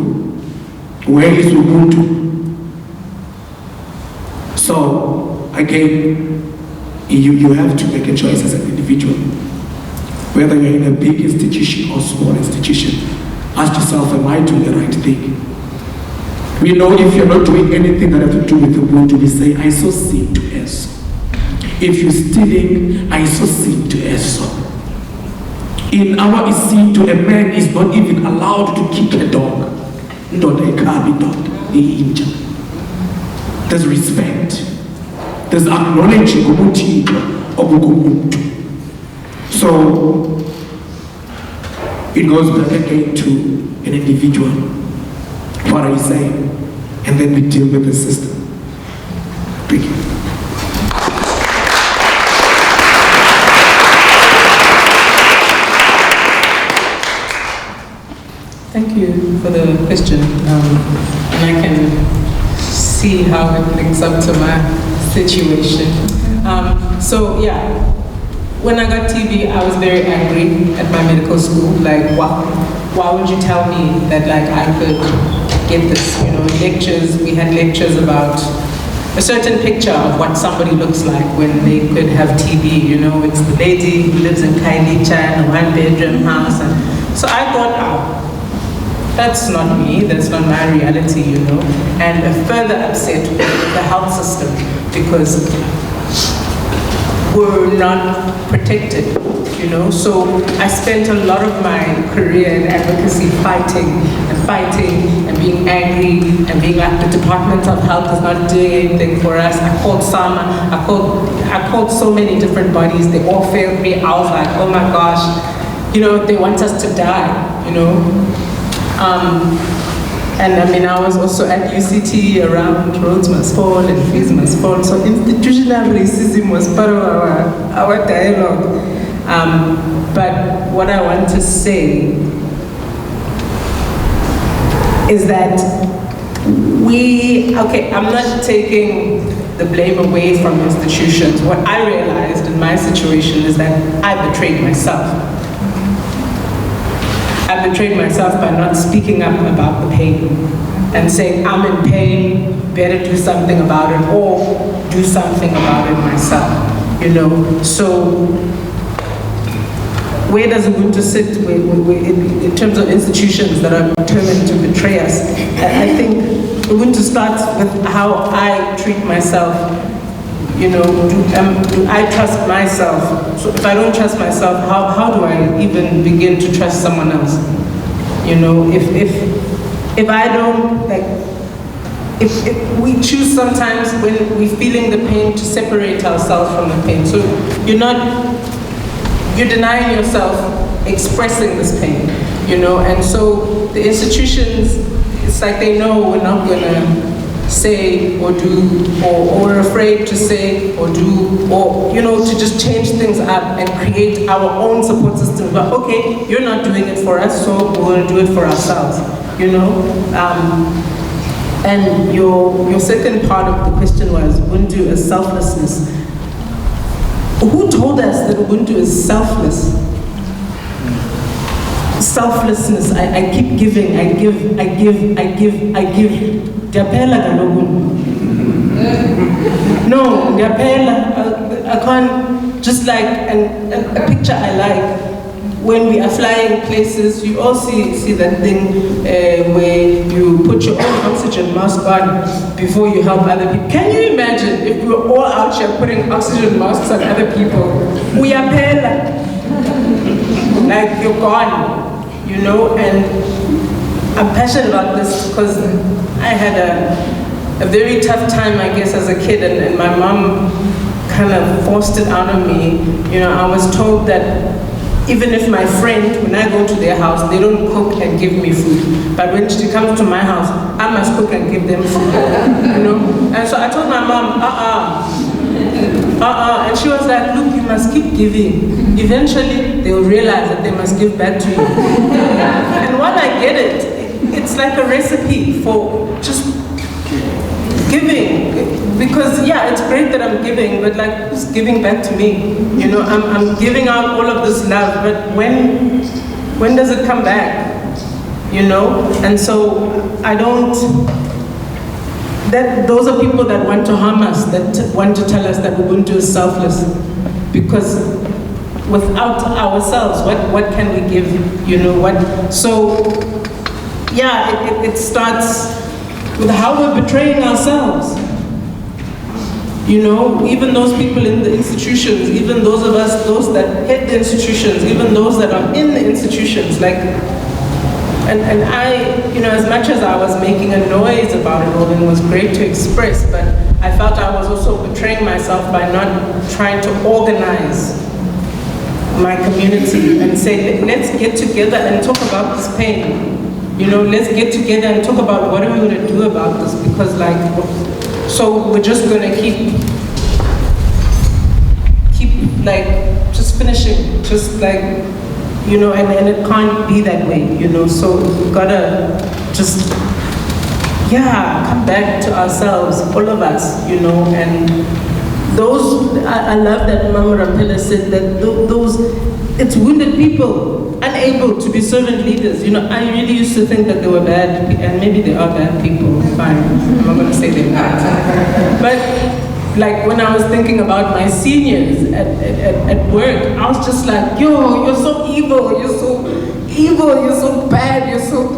Where is Ubuntu? So, again, you have to make a choice as an individual. Whether you're in a big institution or small institution, ask yourself, am I doing the right thing? We know if you're not doing anything that has to do with Ubuntu, we say, I saw sin to eso. If you're stealing, I saw sin to eso. In our Isintu, a man is not even allowed to kick a dog. Not a car, not a injured. There's respect. There's acknowledging Ubuntu of Ubuntu. So, it goes back again to an individual. What are you saying? And then we deal with the system. Thank you. Thank you for the question. And I can see how it links up to my situation. So yeah, when I got TB, I was very angry at my medical school. Like, why would you tell me that like I could get this? You know, lectures, we had lectures about a certain picture of what somebody looks like when they could have TB. You know, it's the lady who lives in Kailicha in a one-bedroom house. And so I thought, that's not me, that's not my reality, you know. And further upset with the health system because we're not protected, you know. So I spent a lot of my career in advocacy fighting and being angry and being like, the Department of Health is not doing anything for us. I called SAMA, I called so many different bodies, they all failed me. I was like, oh my gosh, you know, they want us to die, you know. And I mean, I was also at UCT around roads must fall and fees must fall. So institutional racism was part of our dialogue. But what I want to say is that I'm not taking the blame away from institutions. What I realized in my situation is that I betrayed myself. I betrayed myself by not speaking up about the pain and saying, I'm in pain, better do something about it, or do something about it myself, you know. So where does Ubuntu sit in terms of institutions that are determined to betray us? I think Ubuntu starts with how I treat myself. You know, do I trust myself? So if I don't trust myself, how do I even begin to trust someone else? You know, if I don't, like, if we choose sometimes when we're feeling the pain to separate ourselves from the pain. So you're denying yourself expressing this pain, you know, and so the institutions, it's like they know we're not gonna say or do, or we're afraid to say or do, or, you know, to just change things up and create our own support system. But okay, you're not doing it for us, so we're going to do it for ourselves, you know. And your second part of the question was Ubuntu is selflessness. Who told us that Ubuntu is selfless? Selflessness, I keep giving, I give. Diapela kaloku. No, diapela, I can't, just like a picture I like. When we are flying places, you all see that thing where you put your own oxygen mask on before you help other people. Can you imagine if we were all out here putting oxygen masks on other people? We are pale, like you're gone, you know. And I'm passionate about this because I had a very tough time, I guess, as a kid, and my mom kind of forced it out of me. You know, I was told that even if my friend, when I go to their house, they don't cook and give me food. But when she comes to my house, I must cook and give them food, you know? And so I told my mom, And she was like, look, you must keep giving. Eventually, they'll realize that they must give back to you. And while I get it, it's like a recipe for just giving. Because, yeah, it's great that I'm giving, but like, who's giving back to me? You know, I'm giving out all of this love, but when does it come back? You know? And so I don't... those are people that want to harm us, that want to tell us that Ubuntu is selfless. Because without ourselves, what can we give? You know what? So, yeah, it starts with how we're betraying ourselves. You know, even those people in the institutions, even those of us, those that head the institutions, even those that are in the institutions, like, and I, you know, as much as I was making a noise about it all, and it was great to express, but I felt I was also betraying myself by not trying to organize my community and say, let's get together and talk about this pain. You know, let's get together and talk about what are we going to do about this, because like, so we're just going to keep like, just finishing, just like, you know, and it can't be that way, you know, so we've got to just, yeah, come back to ourselves, all of us, you know, and those, I love that Mamphela Ramphele said that those, it's wounded people, unable to be servant leaders. You know, I really used to think that they were bad, and maybe they are bad people, fine, I'm not going to say they're bad. But like when I was thinking about my seniors at work, I was just like, yo, you're so evil, you're so bad, you're so,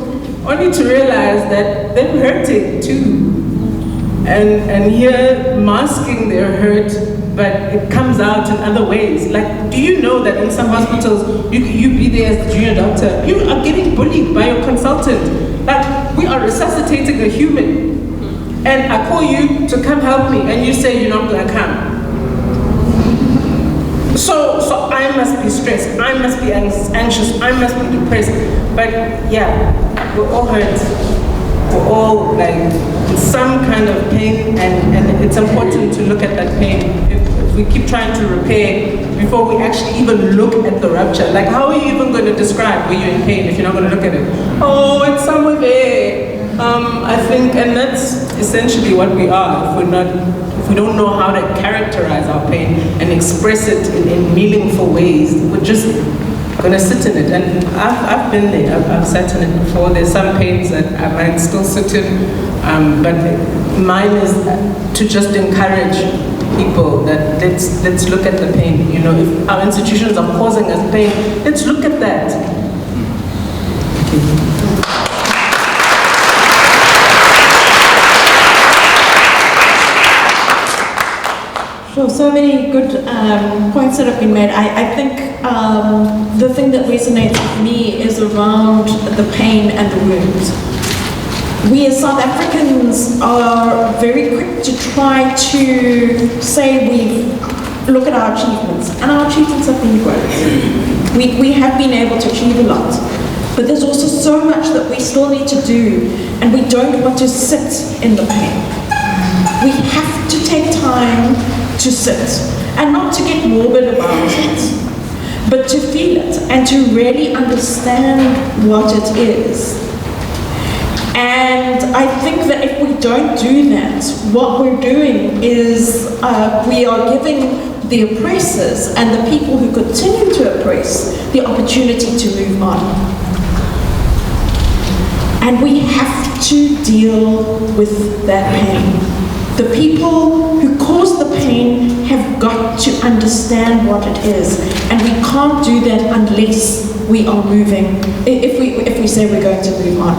only to realize that they're hurting too. And here, masking their hurt, but it comes out in other ways. Like, do you know that in some hospitals, you be there as the junior doctor, you are getting bullied by your consultant. Like, we are resuscitating a human. And I call you to come help me, and you say you're not gonna come. So I must be stressed, I must be anxious, I must be depressed. But yeah, we're all hurt. We're all like in some kind of pain, and it's important to look at that pain. If we keep trying to repair before we actually even look at the rupture, like how are you even going to describe where you're in pain if you're not going to look at it? Oh, it's somewhere there. I think, and that's essentially what we are. If we don't know how to characterize our pain and express it in meaningful ways, we're just gonna sit in it. And I've been there, I've sat in it before. There's some pains that I might still sit in, but mine is to just encourage people that let's look at the pain. You know, if our institutions are causing us pain, let's look at that. Sure, so many good points that have been made. I think the thing that resonates with me is around the pain and the wounds. We as South Africans are very quick to try to say look at our achievements, and our achievements have been great. We have been able to achieve a lot, but there's also so much that we still need to do, and we don't want to sit in the pain. We have to take time to sit, and not to get morbid about it, but to feel it and to really understand what it is. And I think that if we don't do that, what we're doing is we are giving the oppressors and the people who continue to oppress the opportunity to move on. And we have to deal with that pain. The people who cause the pain have got to understand what it is, and we can't do that unless we are moving, if we say we're going to move on.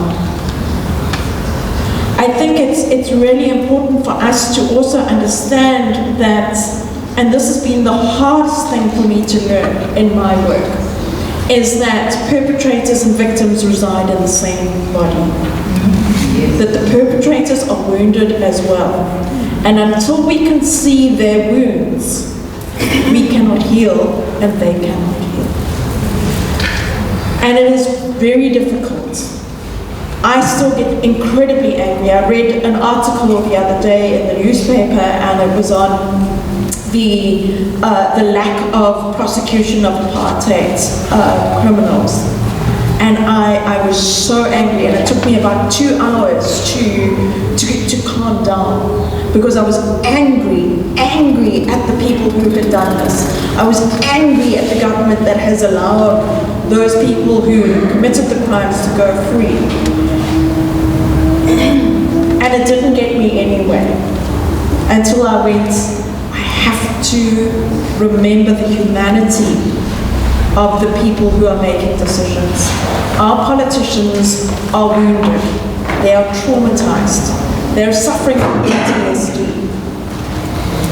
I think it's really important for us to also understand that, and this has been the hardest thing for me to learn in my work, is that perpetrators and victims reside in the same body. That the perpetrators are wounded as well. And until we can see their wounds, we cannot heal and they cannot heal. And it is very difficult. I still get incredibly angry. I read an article the other day in the newspaper, and it was on the lack of prosecution of apartheid criminals. And I was so angry, and it took me about 2 hours to calm down, because I was angry at the people who had done this. I was angry at the government that has allowed those people who committed the crimes to go free. And it didn't get me anywhere until I went, I have to remember the humanity of the people who are making decisions. Our politicians are wounded. They are traumatized. They're suffering from PTSD.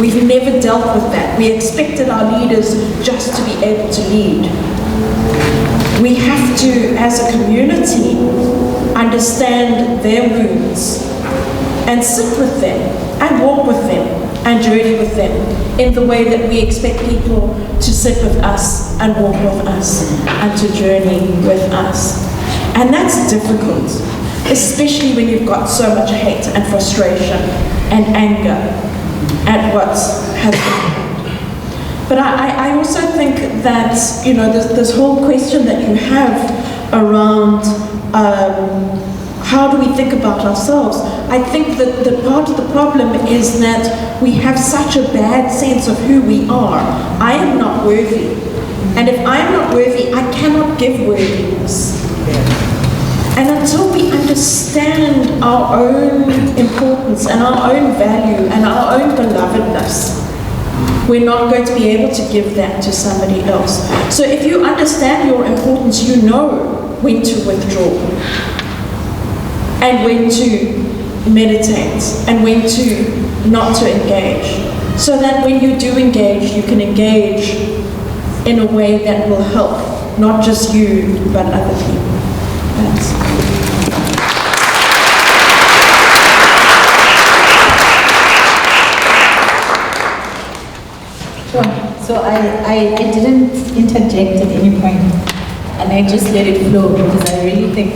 We've never dealt with that. We expected our leaders just to be able to lead. We have to, as a community, understand their wounds and sit with them and walk with them and journey with them in the way that we expect people to sit with us and walk with us and to journey with us. And that's difficult, especially when you've got so much hate and frustration and anger at what has happened. But I also think that, you know, this whole question that you have around how do we think about ourselves? I think that the part of the problem is that we have such a bad sense of who we are. I am not worthy. And if I'm not worthy, I cannot give worthiness. And until we understand our own importance and our own value and our own belovedness, we're not going to be able to give that to somebody else. So if you understand your importance, you know when to withdraw and when to meditate and when to not to engage. So that when you do engage, you can engage in a way that will help, not just you, but other people. Thanks. Sure. So I didn't interject at any point, and I just let it flow, because I really think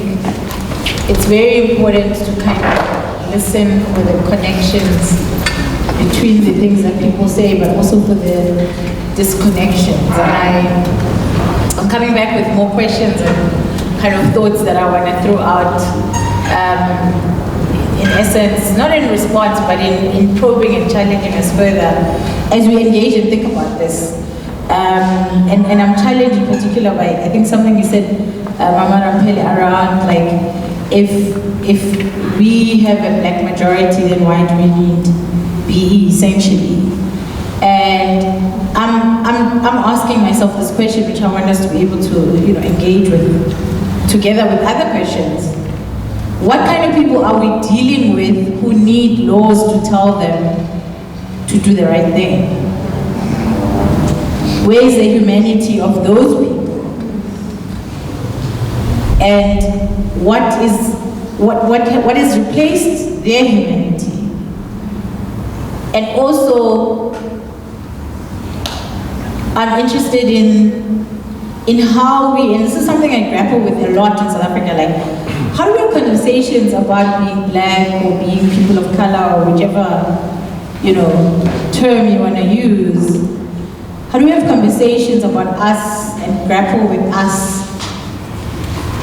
it's very important to kind of listen for the connections between the things that people say, but also for the disconnections. And I'm coming back with more questions and kind of thoughts that I want to throw out, in essence, not in response, but in probing and challenging us further as we engage and think about this. And I'm challenged in particular by, I think, something you said, Mamphela Ramphele, around like, if we have a black majority, then why do we need BE, essentially? And I'm asking myself this question, which I want us to be able to, you know, engage with, together with other questions. What kind of people are we dealing with who need laws to tell them to do the right thing? Where is the humanity of those people? And what has replaced their humanity? And also, I'm interested in how we, and this is something I grapple with a lot in South Africa, like, how do we have conversations about being black or being people of color or whichever, you know, term you want to use? How do we have conversations about us and grapple with us,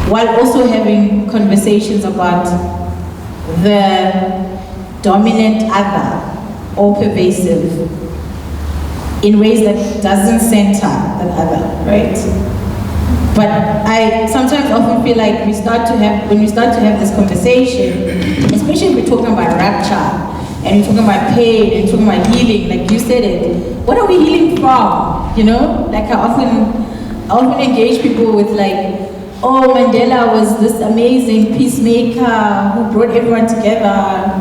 while also having conversations about the dominant other or pervasive in ways that doesn't center that other, right? But I sometimes often feel like when we start to have this conversation, especially if we're talking about rupture, and we're talking about pain, and talking about healing, like you said it, what are we healing from? You know, like I often engage people with like, oh, Mandela was this amazing peacemaker who brought everyone together.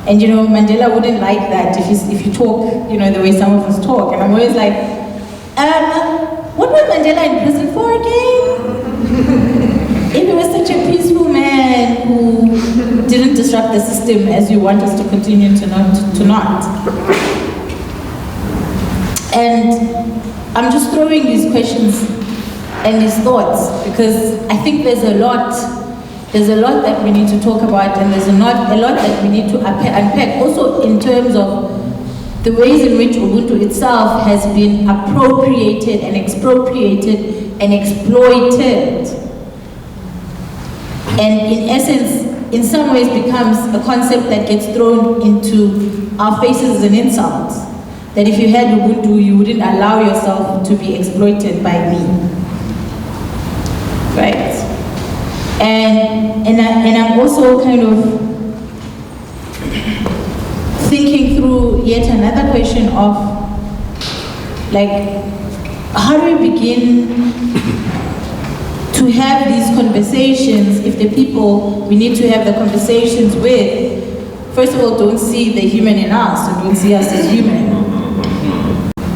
And you know, Mandela wouldn't like that if you talk, you know, the way some of us talk. And I'm always like, what was Mandela in prison for again? If he was such a peaceful man who didn't disrupt the system as you want us to continue to not. And I'm just throwing these questions and these thoughts because I think there's a lot that we need to talk about, and there's a lot that we need to unpack. Also in terms of the ways in which Ubuntu itself has been appropriated and expropriated and exploited. And in essence, in some ways becomes a concept that gets thrown into our faces as an insult. That if you had Ubuntu, you wouldn't allow yourself to be exploited by me. Right? And I'm also kind of thinking through yet another question of, like, how do we begin to have these conversations if the people we need to have the conversations with, first of all, don't see the human in us, and don't see us as human,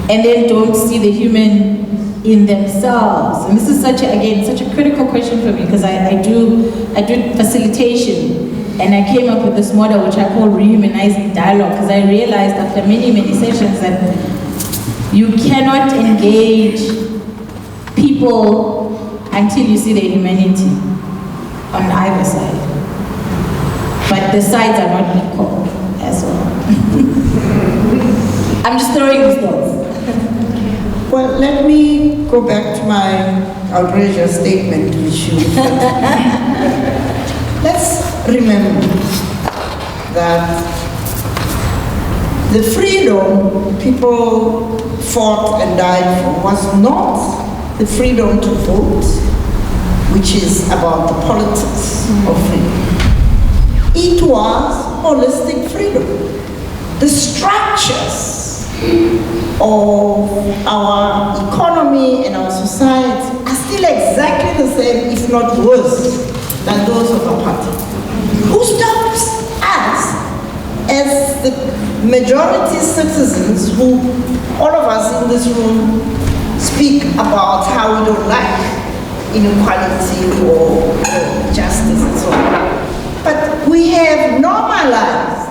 and then don't see the human in themselves. And this is such a critical question for me, because I do facilitation, and I came up with this model which I call rehumanizing dialogue, because I realized after many sessions that you cannot engage people until you see their humanity on either side. But the sides are not equal as well. I'm just throwing these thoughts. Well, let me go back to my outrageous statement, which you let's remember that the freedom people fought and died for was not the freedom to vote, which is about the politics of freedom. It was holistic freedom. The structures of our economy and our society are still exactly the same, if not worse, than those of apartheid. Who stops us as the majority citizens who, all of us in this room, speak about how we don't like inequality or justice and so on. But we have normalized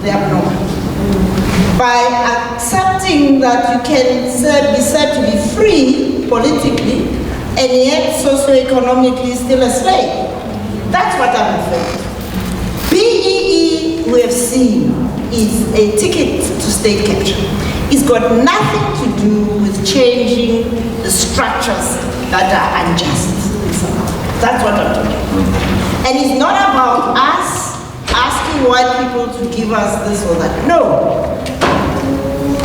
the abnormal by accepting that you can be said to be free politically and yet socioeconomically still a slave. That's what I'm referring to. BEE, we have seen, is a ticket to state capture. It's got nothing to do with changing the structures that are unjust. That's what I'm talking about. And it's not about us asking white people to give us this or that. No.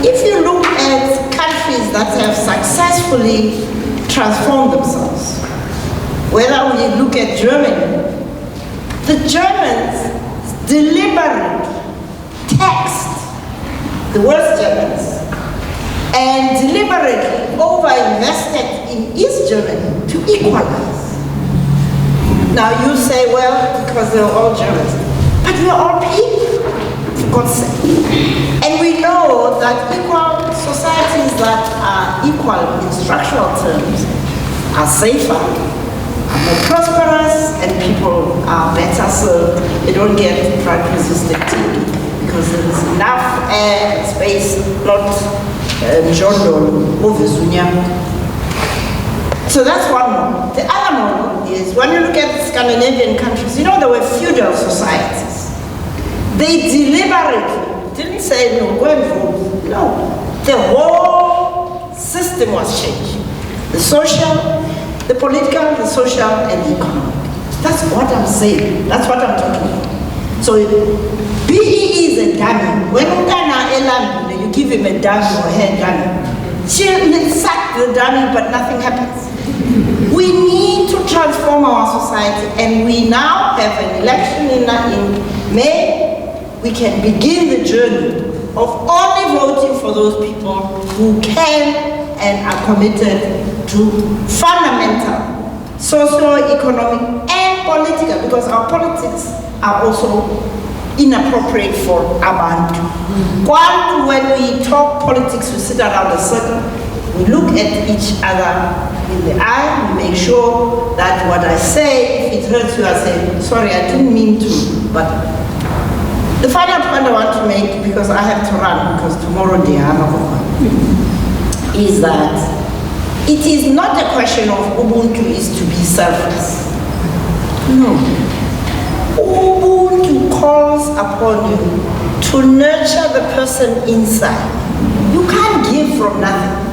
If you look at countries that have successfully transformed themselves, whether we look at Germany, the Germans deliberately taxed the worst Germans and deliberately over-invested in East Germany to equalize. Now you say, well, because they're all Germans. But we're all people, for God's sake. And we know that equal societies that are equal in structural terms are safer, are more prosperous, and people are better served. They don't get drug-resistant TB because there is enough air and space, not So that's one model. The other model is when you look at the Scandinavian countries, you know there were feudal societies. They deliberately didn't say, no, go and vote. No. The whole system was changed. The social, the political, the social, and the economic. That's what I'm saying. That's what I'm talking about. So BEE is a dummy. When you give him a dummy or a hair dummy, she'll sack the dummy, but nothing happens. We need to transform our society, and we now have an election in May. We can begin the journey of only voting for those people who can and are committed to fundamental socio-economic and political, because our politics are also inappropriate for Ubuntu. When we talk politics, we sit around a circle, we look at each other in the eye, we make sure that what I say, if it hurts you, I say, sorry, I didn't mean to, but the final point I want to make, because I have to run, because tomorrow day I have one, is that it is not a question of Ubuntu is to be selfless. No. Ubuntu calls upon you to nurture the person inside. You can't give from nothing.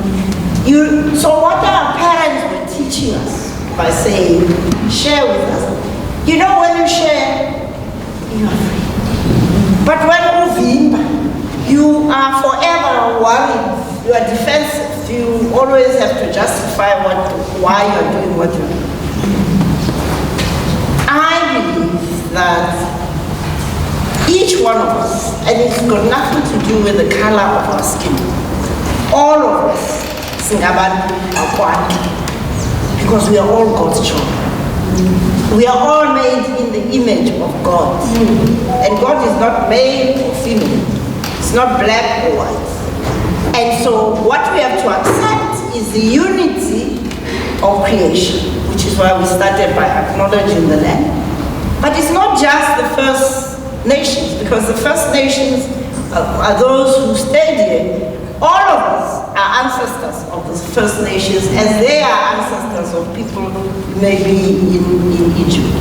So what our parents were teaching us by saying, share with us. You know, when you share, you are free. But when you are forever worried, you are defensive, you always have to justify why you are doing what you do. I believe that each one of us, and it's got nothing to do with the color of our skin, all of us, because we are all God's children. We are all made in the image of God. And God is not male or female. It's not black or white. And so what we have to accept is the unity of creation, which is why we started by acknowledging the land. But it's not just the First Nations, because the First Nations are those who stayed here. All of us are ancestors of the First Nations, as they are ancestors of people maybe in Egypt.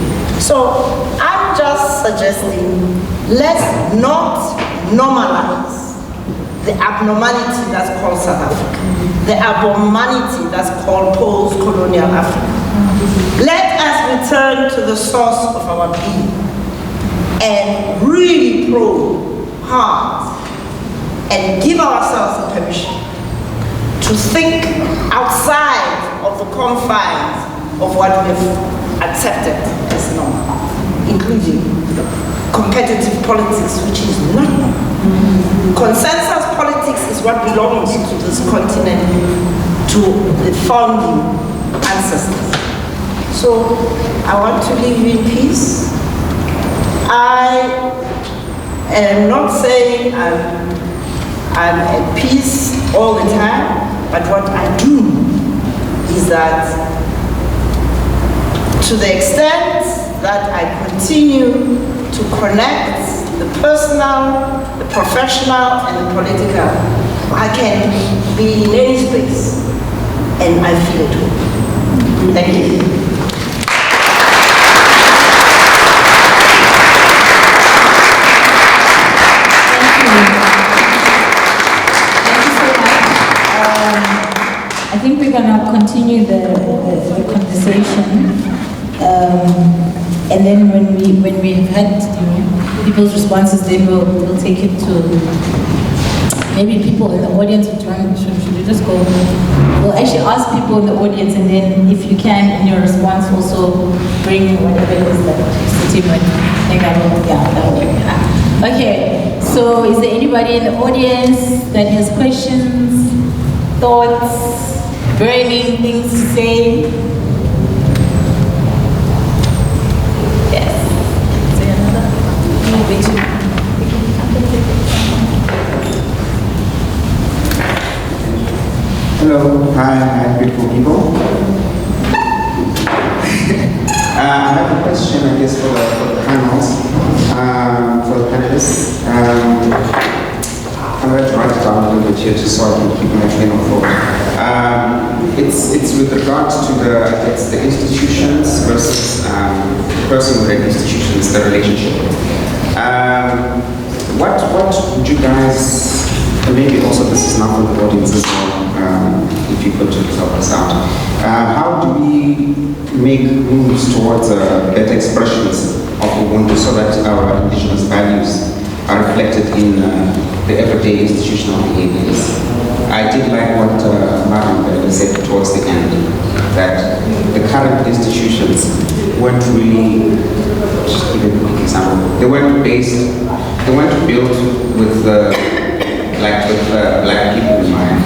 So I'm just suggesting, let's not normalize the abnormality that's called South Africa, the abnormality that's called post-colonial Africa. Let us return to the source of our being and really probe hard and give ourselves the permission to think outside of the confines of what we've accepted as normal, including competitive politics, which is not normal. Consensus politics is what belongs to this continent, to the founding ancestors. So I want to leave you in peace. I am not saying I'm at peace all the time, but what I do is that to the extent that I continue to connect the personal, the professional, and the political, I can be in any space and I feel it all. Thank you. I think we're going to continue the conversation, and then when we've had people's responses, then we'll take it to maybe people in the audience. Should we just go? We'll actually ask people in the audience, and then if you can, in your response, also bring whatever it is that you're sitting with. I think that'll work. Okay, so is there anybody in the audience that has questions, thoughts, burning things to say? Yes. Is there another? Hello, hi, beautiful people. I have a question, I guess, for the panels, for the panelists. I'm going to write it down a little bit here just so I can keep my train of thought. It's with regards to the institutions versus the person with the institutions, the relationship. What would you guys, and maybe also this is not for the audience as well, if you could help us out. How do we make moves towards better expressions of Ubuntu so that our indigenous values are reflected in the everyday institutional behaviors? I did like what Mamphela said towards the end, that the current institutions weren't really, just give a quick example, they weren't built with black people in mind.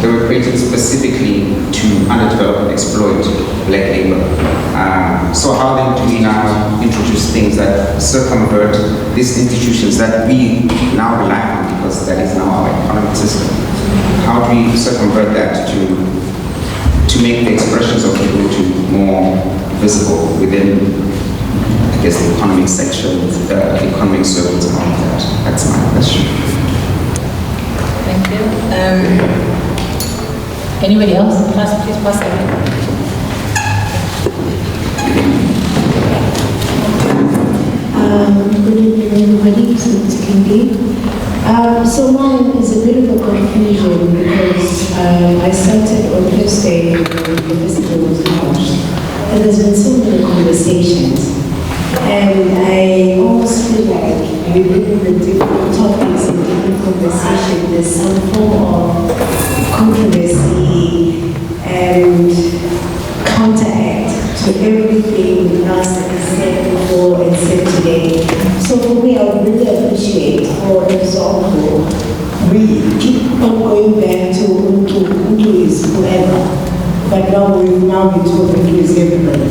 They were created specifically to underdevelop and exploit black labor. So how then do we now introduce things that circumvert these institutions that we now rely on because that is now our economic system? How do we circumvert that to make the expressions of Ubuntu more visible within, I guess, the economic sections, economic circles and all of that? That's my question. Thank you. Anybody else? Please pass it. Good evening, everybody. So it's Kindy. So mine is a bit of a confusion because I started on Thursday when the festival was launched, and there's been so many conversations, and I almost feel like within the different topics and different conversations, there's some form of controversy and counteract to everything else that is said before and said today. So for me, I would really appreciate, for example, we keep on going back to Ubuntu is whoever, but now we've been told Ubuntu is everybody.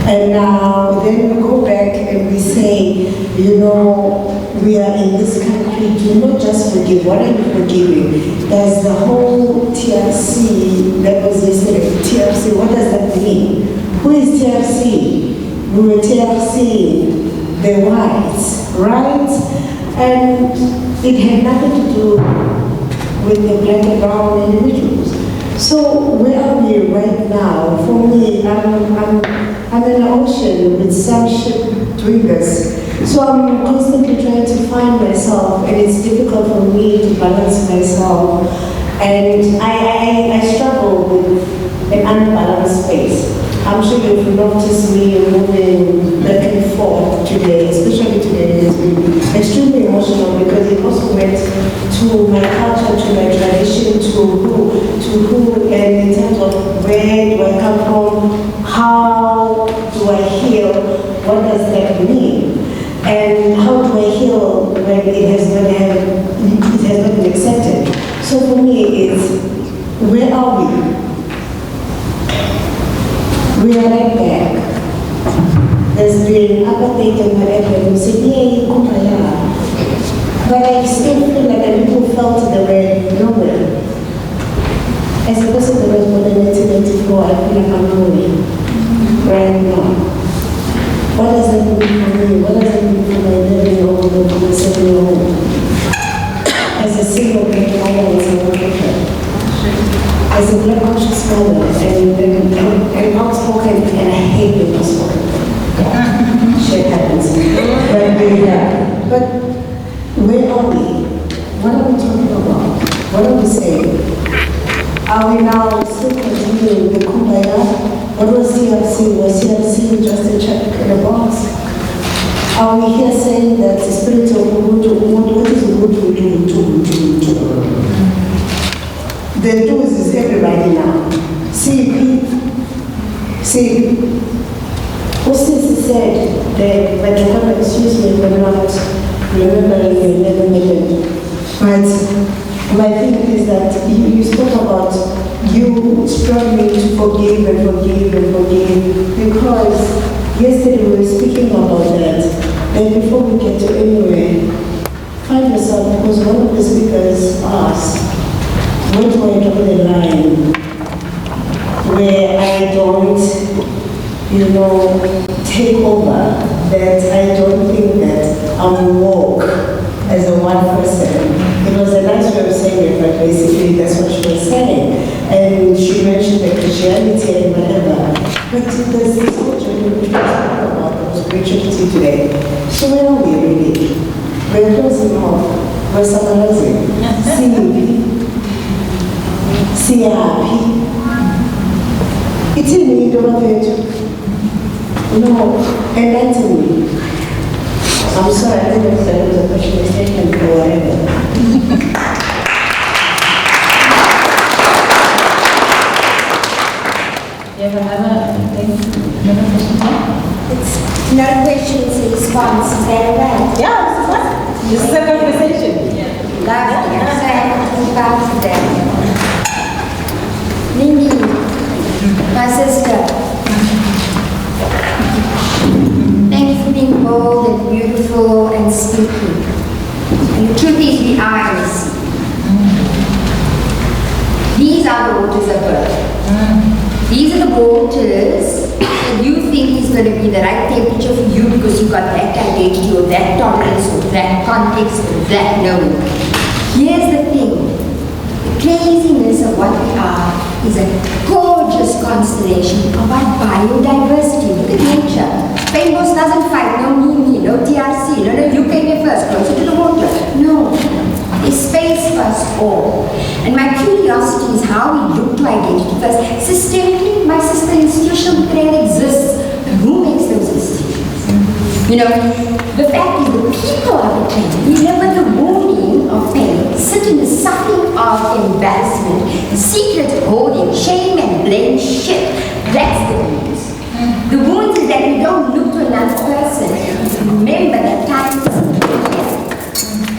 And now then we go back and we say, you know, we are in this country, do not just forgive. What are you forgiving? There's the whole TRC that was yesterday. TRC, what does that mean? Who is TRC? We were TRC, the whites, right? And it had nothing to do with the black and brown individuals. So where are we right now? For me, I'm in an ocean with some ship doing this. So I'm constantly trying to find myself, and it's difficult for me to balance myself. And I struggle with an unbalanced space. I'm sure you've noticed me moving back and forth today, especially today. It's been extremely emotional because it also went to my culture, to my tradition, to who, and in terms of where do I come from, how do I heal, what does that mean, and how do I heal when it has not been accepted. So for me, it's where are we? We are right back. There's been apartheid and whatever. We said, yay, kumbaya. But I still feel like the people felt they were nowhere. As a person that was born in 1994, I feel like I'm nowhere right now. What does that mean for me? What does that mean for my 11-year-old and for my 7-year-old? As a single black mother in South Africa. As a black conscious mother, and outspoken, and I hate being outspoken. Shit happens. But where are we? What are we talking about? What are we saying? Are we now still continuing the kumbaya? What was CRC? Was CRC just a check in a box? Are we here saying that the spirit of Ubuntu, what is Ubuntu? The news is everybody now. CP. Hostess said that, but you want to excuse me for not remembering the 11 million. But my thing is that you spoke about you struggling to forgive and forgive and forgive, because yesterday we were speaking about that. And before we get to anywhere, find yourself, because one of the speakers asked, where do I draw the line where I don't, take over, that I don't think that I'm woke as a one person. It was a nice way of saying it, but basically that's what she was saying. And she mentioned the Christianity and whatever. But there's this whole journey which we talk about spirituality today. So where are we really? We're closing off. We're summarizing. CRP. It's in me, don't have it. No, enlighten me. I'm sorry, I don't know if that was a question statement or whatever. You have another question? It's not a question, it's a response. Is that right? Yeah, it's a response. This is a conversation. Yeah. Lovely. So I have to about today. Mimi, my sister. Thank you for being bold and beautiful and speaking. And the truth is, we are in the sea. These are the waters of birth. These are the waters that you think is going to be the right temperature for you because you've got that identity or that tolerance or that context or that knowing. Here's the thing. The craziness of what we are is a gorgeous constellation of our biodiversity. Look at nature. Rainbows doesn't fight, no me, no TRC, no you came here first, closer to the water. No. There's space for us all. And my curiosity is how we look to identity first. Systemically, my sister, institutional betrayal exists. But who makes those decisions? You know, the fact is the people are betrayed. We live with the wounding of pain, sit in the suffering of embarrassment, secret holding, shame and blame shit. That's the wounds. The wounds is that we don't look to another person and remember that time is here.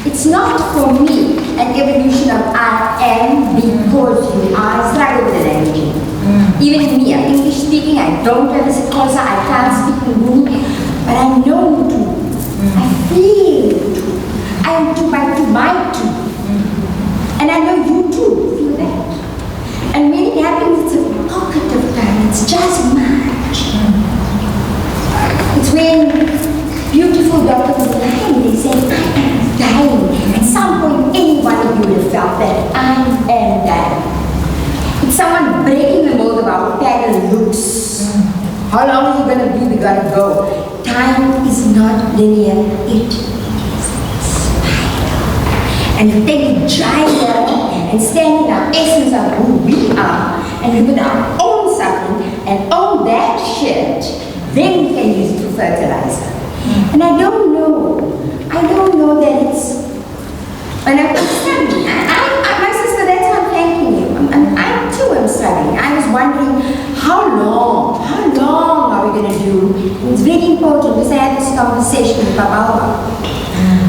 It's not for me an evolution of I am because you are. I struggle with the language. Even me, I'm English speaking, I don't have a Xhosa, I can't speak Ubuntu. But I know too. I feel too. I am too my too. And I know you too feel that. And when it happens, it's a pocket of time. It's just much. It's when beautiful doctors are dying, they say, I am dying. At some point, any one of you would have felt that I am dying. It's someone breaking the mold of our pattern looks. How long are you going to be? We got to go. Time is not linear, it is spiral. And if they try and stand in our essence of who we are, and live with our own suffering, and own that shit, then we can use it for fertilizer. And I don't know that it's, when I'm struggling, my sister, that's why I'm thanking you. I too am struggling. I was wondering, how long are we going to do? It's very important because I had this conversation with Baba.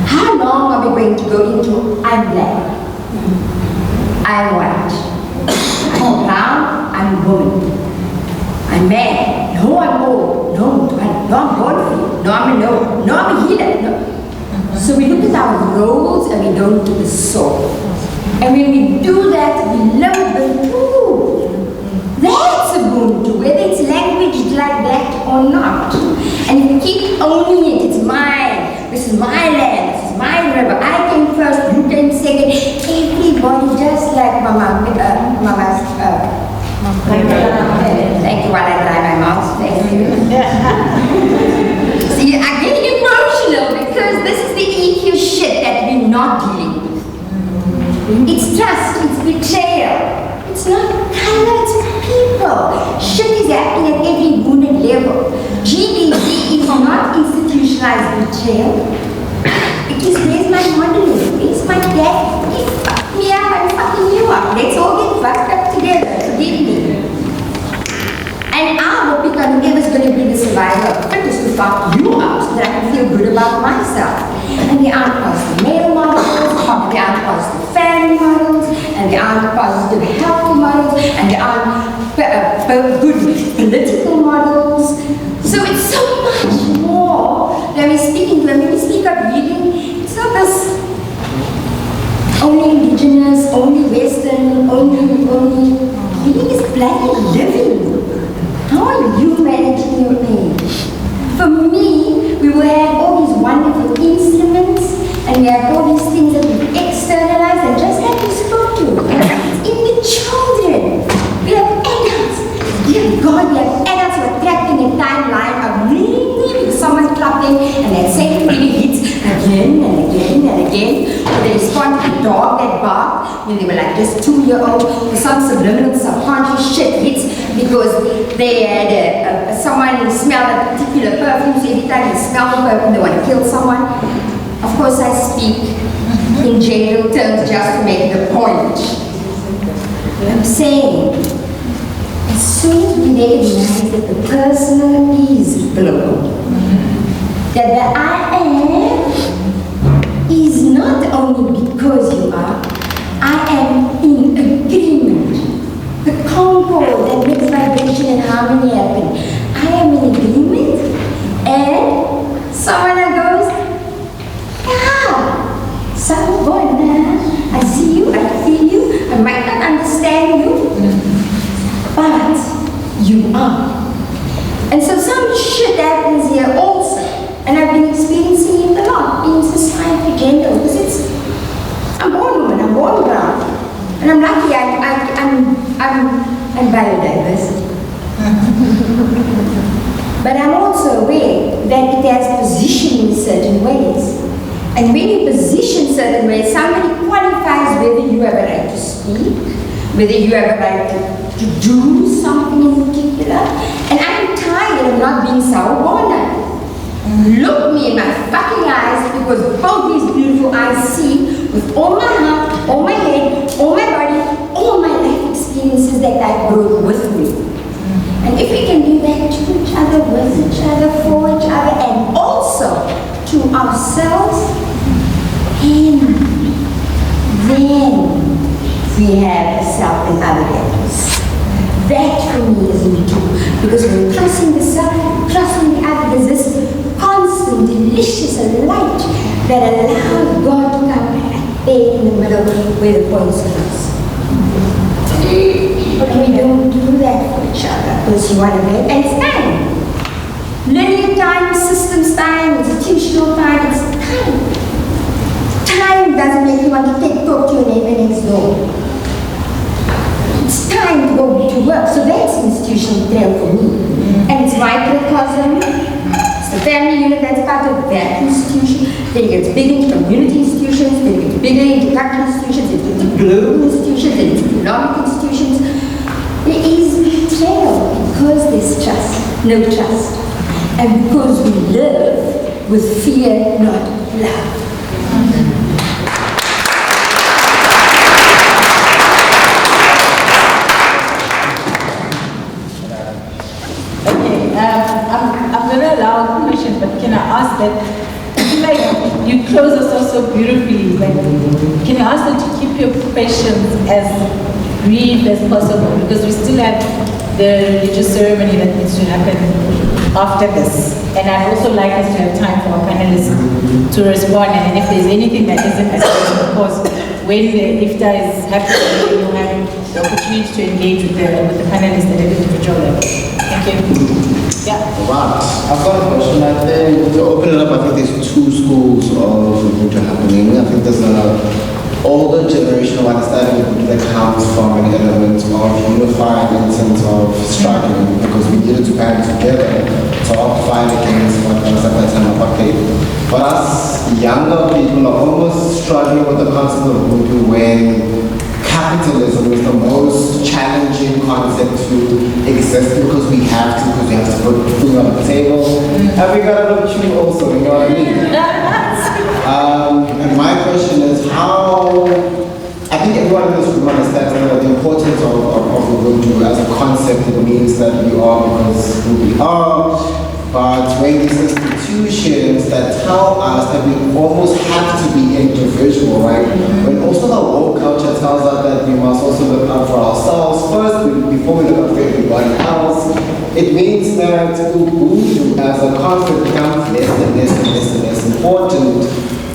How long are we going to go into I'm black, I'm white, I'm brown, I'm woman, I'm man, no I'm old, no I'm bold, no I'm a healer, no. So we look at our roles and we don't look at the soul. And when we do that, we love the truth. That's Ubuntu, whether it's language like that or not. And if we keep owning it, it's mine, this is my land, this is my river, I came first, you came second, everybody just like Mamphela Ramphele. Thank you while I dry my mouth, thank you. See, I get emotional because this is the EQ shit that we're not dealing with. It's trust, it's betrayal. It's not color, it's people. Shit is happening at every wounded level. GBV is not institutionalized betrayal. It is, where's my modeling? Where's my dad? He fucked me up, I'm fucking you up. Let's all get fucked up together. Forgive me. And I hope because whoever's going to be the survivor of fittest to fuck you up so that I can feel good about myself. And they aren't positive male models, and they aren't positive family models, and they aren't positive healthy models, and they aren't good political models. So it's so much more than we're speaking to. And when we speak of reading, it's not this only indigenous, only Western, only reading is bloody living. How are you managing your pain? For me, we will have all these wonderful instruments and we have all these things that we've externalized and just like you spoke to. In the children, we have adults. Dear God, we have adults who are trapped in a timeline of really someone clapping and that same really hits again and again and again. Or they respond to the dog that barked when they were like just 2-year-old. Or some subliminal subconscious shit hits because they had someone smelled a particular perfume, so every time they smell the perfume, they want to kill someone. Of course, I speak in general terms just to make the point. I'm saying, as soon as we recognize that the personal is global, that the I am is not only because you are, I am in agreement. The concord that makes vibration and harmony happen. I am in agreement, and someone goes, someone, I see you, I feel you, I might not understand you, but you are. And so some shit happens here also, and I've been experiencing it a lot in society in general, because I'm born woman, I'm born brown, and I'm lucky I'm biodiverse. But I'm also aware that it has positioned in certain ways. And when you position certain ways, somebody qualifies whether you have a right to speak, whether you have a right to do something in particular. And I'm tired of not being Sawubona. Look me in my fucking eyes, because both these beautiful eyes see with all my heart, all my head, all my body, all my life experiences that I brought with me. And if we can do that to each other, with each other, for each other, and also to ourselves, and then we have a self in other levels. That for me is Ubuntu, because when trusting the self, trusting the other, there's this constant, delicious light that allows God to come and there in the middle where the points cross. But we don't do that for each other because you want to make, and it's time. Linear time, systems time, institutional time, it's time. Time doesn't make you want to talk to your neighbor next door. It's time to go to work, so that's institutional trail for me. And it's microcosm. It's the family unit that's part of that institution. Then it gets big into community institutions, then it gets bigger into country institutions, then it gets into global institutions, then into economic institutions. There is betrayal because there's trust, no trust. And because we live with fear, not love. I'm going to allow a question, but can I ask that, I feel like you close us off so beautifully, like, can I ask that you keep your questions as brief as possible, because we still have the religious ceremony that needs to happen after this. And I'd also like us to have time for our panelists to respond, and if there's anything that isn't addressed, of course, when the iftar is happening, you'll have the opportunity to engage with the panelists at an individual level. Thank you. Yeah. Right. I've got a question. I think to open it up, I think there's two schools of Ubuntu happening. I think there's an older generation of understanding that comes from an element of unifying in terms of struggling, because we needed to band together to fight against what was at that time apartheid. But us younger people are almost struggling with the concept of Ubuntu when capitalism is the most challenging concept to exist, because we have to put food on the table. And we got to look at you also, you know what I mean? And my question is how, I think everyone in this room understands the importance of Ubuntu as a concept. It means that we are because who we are. But when these institutions that tell us that we almost have to be individual, right? When also the woke culture tells us that we must also look out for ourselves first before we look out for everybody else, it means that Ubuntu as a concept becomes less and less and less and less important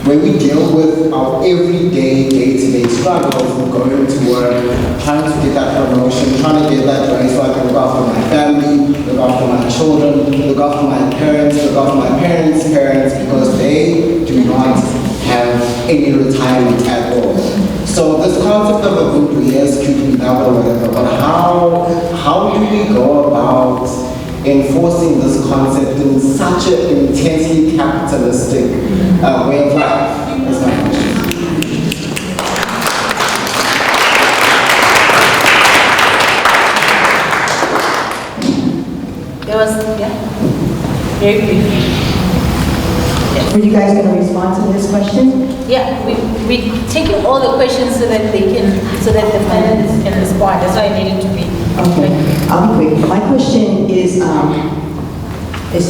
when we deal with our everyday, day-to-day struggles of going to work, trying to get that promotion, trying to get that raise so I can look after my family, look after my children, look after my parents, look after my parents' parents, because they do not have any retirement at all. So this concept of Ubuntu, yes, could be now or whatever, but how do we go about enforcing this concept in such an intensely capitalistic way of life? That's my question. There was, yeah, very brief. Were you guys going to respond to this question? Yeah, we're taking all the questions so that they can, so that the panelists can respond. That's why I needed to be. Okay, I'll be quick. My question is to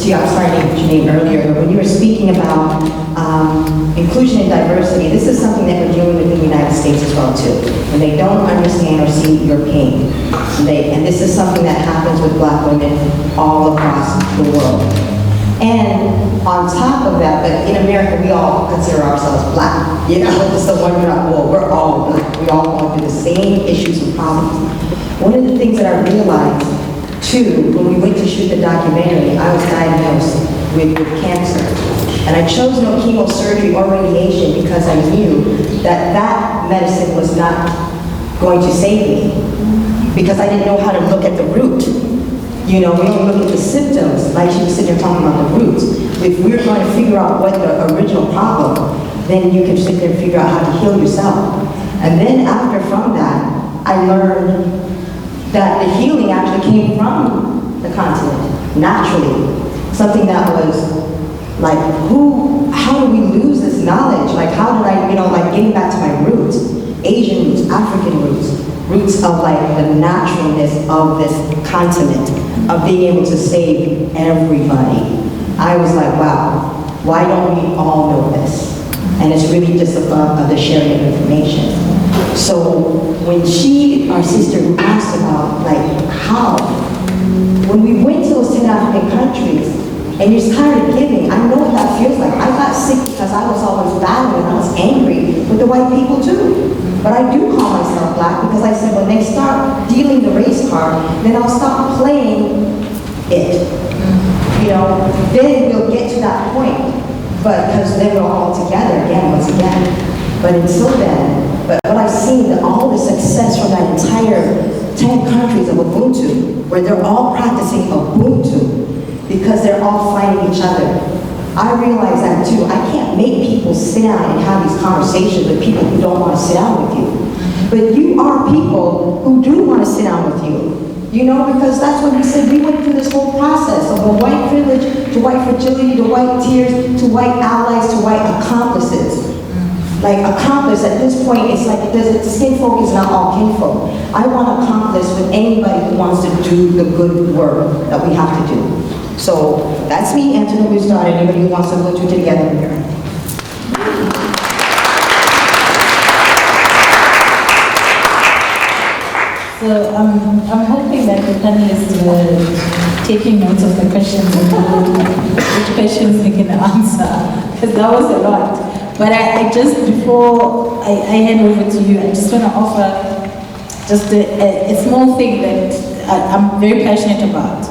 you. I was sorry to your name earlier, but when you were speaking about inclusion and diversity, this is something that we're dealing with in the United States as well too. When they don't understand or see your pain, and this is something that happens with Black women all across the world. And on top of that, but in America, we all consider ourselves Black. You know, it's the one you're not, well, we're all Black. We all go through the same issues and problems. One of the things that I realized, too, when we went to shoot the documentary, I was diagnosed with cancer. And I chose no chemosurgery or radiation because I knew that that medicine was not going to save me, because I didn't know how to look at the root. You know, we don't look at the symptoms, like she was sitting there talking about the roots. If we're going to figure out what the original problem, then you can sit there and figure out how to heal yourself. And then from that, I learned that the healing actually came from the continent, naturally. Something that was like, how do we lose this knowledge? Like, how did I, like getting back to my roots, Asian roots, African roots of like the naturalness of this continent, of being able to save everybody. I was like, wow, why don't we all know this? And it's really just about the sharing of information. So when our sister asked about like how, when we went to those 10 African countries, and you're tired of giving, I know what that feels like. I got sick because I was always battling and I was angry with the white people too. But I do call myself black because I said when they start dealing the race card, then I'll stop playing it. Then we'll get to that point. But because then we're all together again, once again. But until then, but what I've seen, all the success from that entire 10 countries of Ubuntu, where they're all practicing Ubuntu, because they're all fighting each other. I realize that too. I can't make people sit down and have these conversations with people who don't want to sit down with you. But you are people who do want to sit down with you. Because that's what we said. We went through this whole process of the white privilege to white fragility to white tears to white allies to white accomplices. Like accomplice at this point, it's like skinfolk is not all kinfolk. I want accomplice with anybody who wants to do the good work that we have to do. So that's me, Antonin Wisdom, anybody who wants to go to together here. So I'm hoping that the panelists were taking notes of the questions and which questions they can answer, because that was a lot. But I just, before I hand over to you, I just want to offer just a small thing that I'm very passionate about.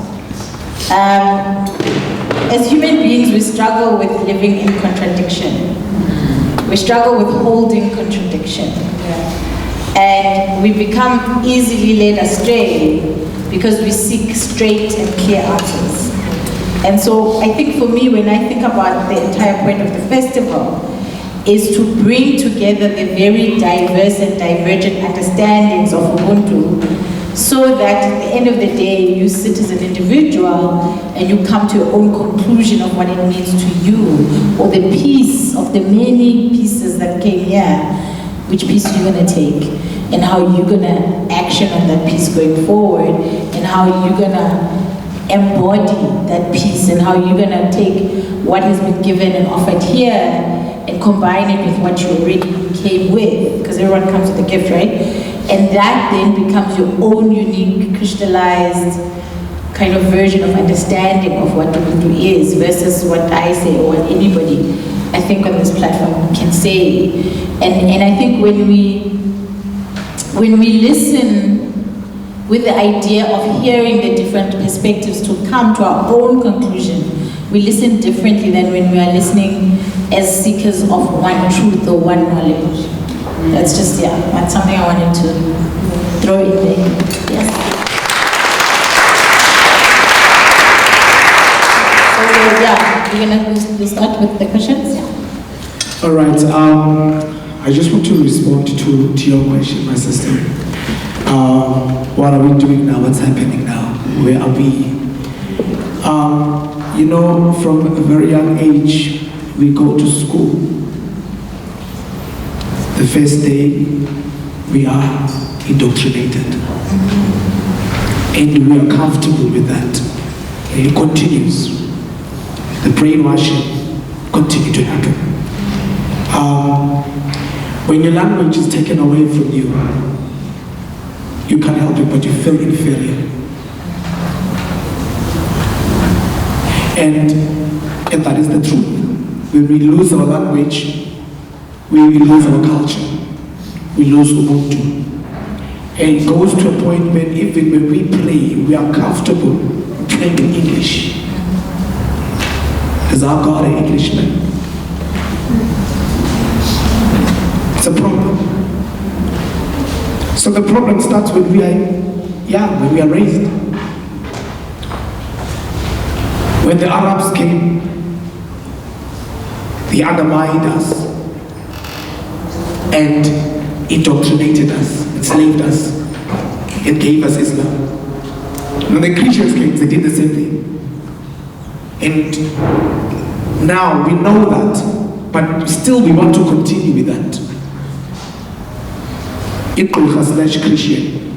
As human beings, we struggle with living in contradiction. We struggle with holding contradiction. And we become easily led astray because we seek straight and clear answers. And so I think for me, when I think about the entire point of the festival, is to bring together the very diverse and divergent understandings of Ubuntu, so that at the end of the day, you sit as an individual and you come to your own conclusion of what it means to you, or the piece of the many pieces that came here, which piece you're going to take, and how you're going to action on that piece going forward, and how you're going to embody that piece, and how you're going to take what has been given and offered here and combine it with what you already came with, because everyone comes with a gift, right? And that then becomes your own unique, crystallized kind of version of understanding of what Ubuntu is versus what I say or what anybody, I think, on this platform can say. And I think when we listen with the idea of hearing the different perspectives to come to our own conclusion, we listen differently than when we are listening as seekers of one truth or one knowledge. That's just, that's something I wanted to throw in there. Yes. So we're gonna start with the questions. All right. I just want to respond to your question, my sister. What are we doing now? What's happening now? Where are we? From a very young age, we go to school. The first day, we are indoctrinated. And we are comfortable with that. And it continues. The brainwashing continues to happen. When your language is taken away from you, you can't help it but you feel inferior. And that is the truth. When we lose our language, we lose our culture. We lose Ubuntu. And it goes to a point when even when we play, we are comfortable playing in English. Is our God an Englishman? It's a problem. So the problem starts when we are young, when we are raised. When the Arabs came, they undermined us and indoctrinated us, enslaved us, and gave us Islam. When the Christians came, they did the same thing. And now we know that, but still we want to continue with that. Christian.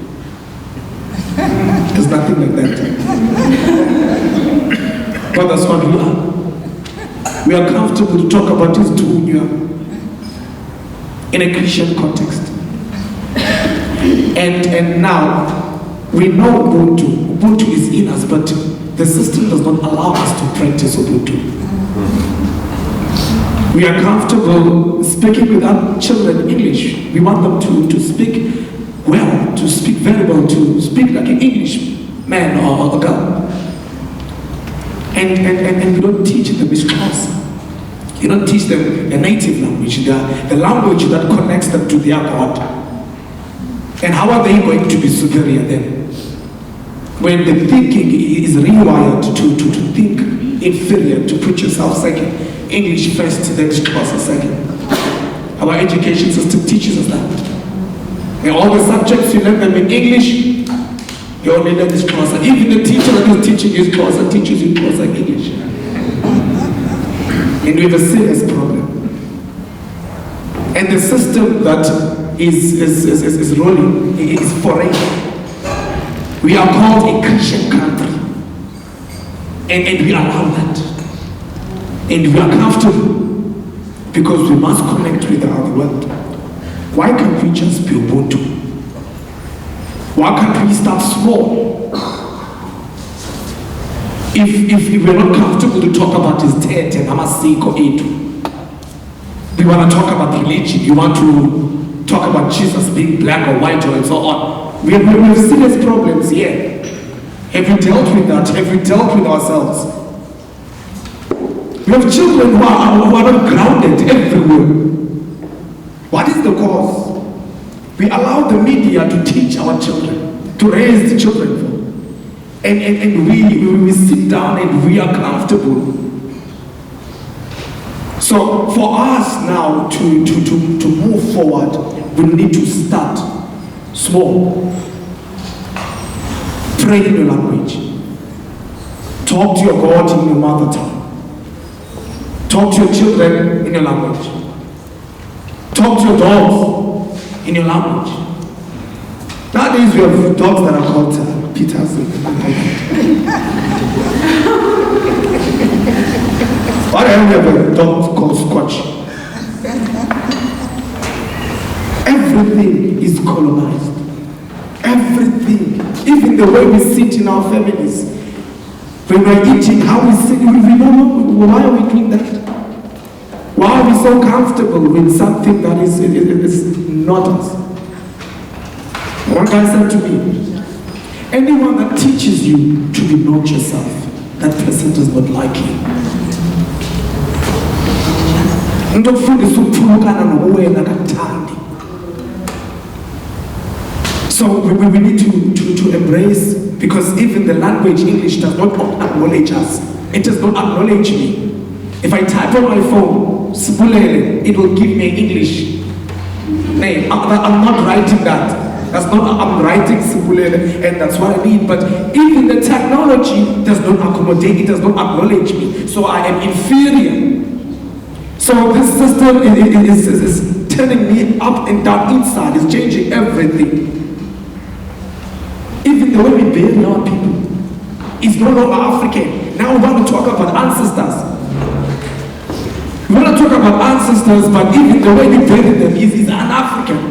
There's nothing like that. But that's what we are. We are comfortable to talk about this dunya in a Christian context. And now we know Ubuntu. Ubuntu is in us, but the system does not allow us to practice Ubuntu. We are comfortable speaking with our children English. We want them to speak well, to speak very well, to speak like an English man or girl. And we don't teach them Xhosa. You don't teach them the native language, the language that connects them to their God. And how are they going to be superior then? When the thinking is rewired to think inferior, to put yourself second. English first, then Xhosa second. Our education system teaches us that. And all the subjects you learn them in English, you only learn this Xhosa. Even the teacher that is teaching you Xhosa teaches you Xhosa in English. And we have a serious problem. And the system that is rolling is foreign. We are called a Christian country. And we allow that. And we are comfortable because we must connect with the other world. Why can't we just be Ubuntu? Why can't we start small? If we're not comfortable to talk about his death and amasiko etu, we want to talk about religion, you want to talk about Jesus being black or white or and so on. We have serious problems here. Have we dealt with that? Have we dealt with ourselves? We have children who are not grounded everywhere. What is the cause? We allow the media to teach our children, to raise the children. And we sit down and we are comfortable. So for us now to move forward, we need to start small. Pray in your language. Talk to your God in your mother tongue. Talk to your children in your language. Talk to your dogs in your language. Nowadays we have dogs that are called Peters. Why do we have a dog called Scotch? Everything is colonized. Everything. Even the way we sit in our families. When we're eating, how we sit, we don't know why are we doing that? Why are we so comfortable with something that is not us? One guy said to me, anyone that teaches you to be not yourself, that person does not like you. So we need to embrace, because even the language English does not acknowledge us. It does not acknowledge me. If I type on my phone, Sibulele, it will give me English name. I'm not writing that. That's not, I'm writing Sibulele, and that's what I mean. But even the technology does not accommodate, it does not acknowledge me. So I am inferior. So this system is turning me up and down inside, it's changing everything. Even the way we bury our people is no longer African. Now we want to talk about ancestors. We want to talk about ancestors, but even the way we bury them is un-African.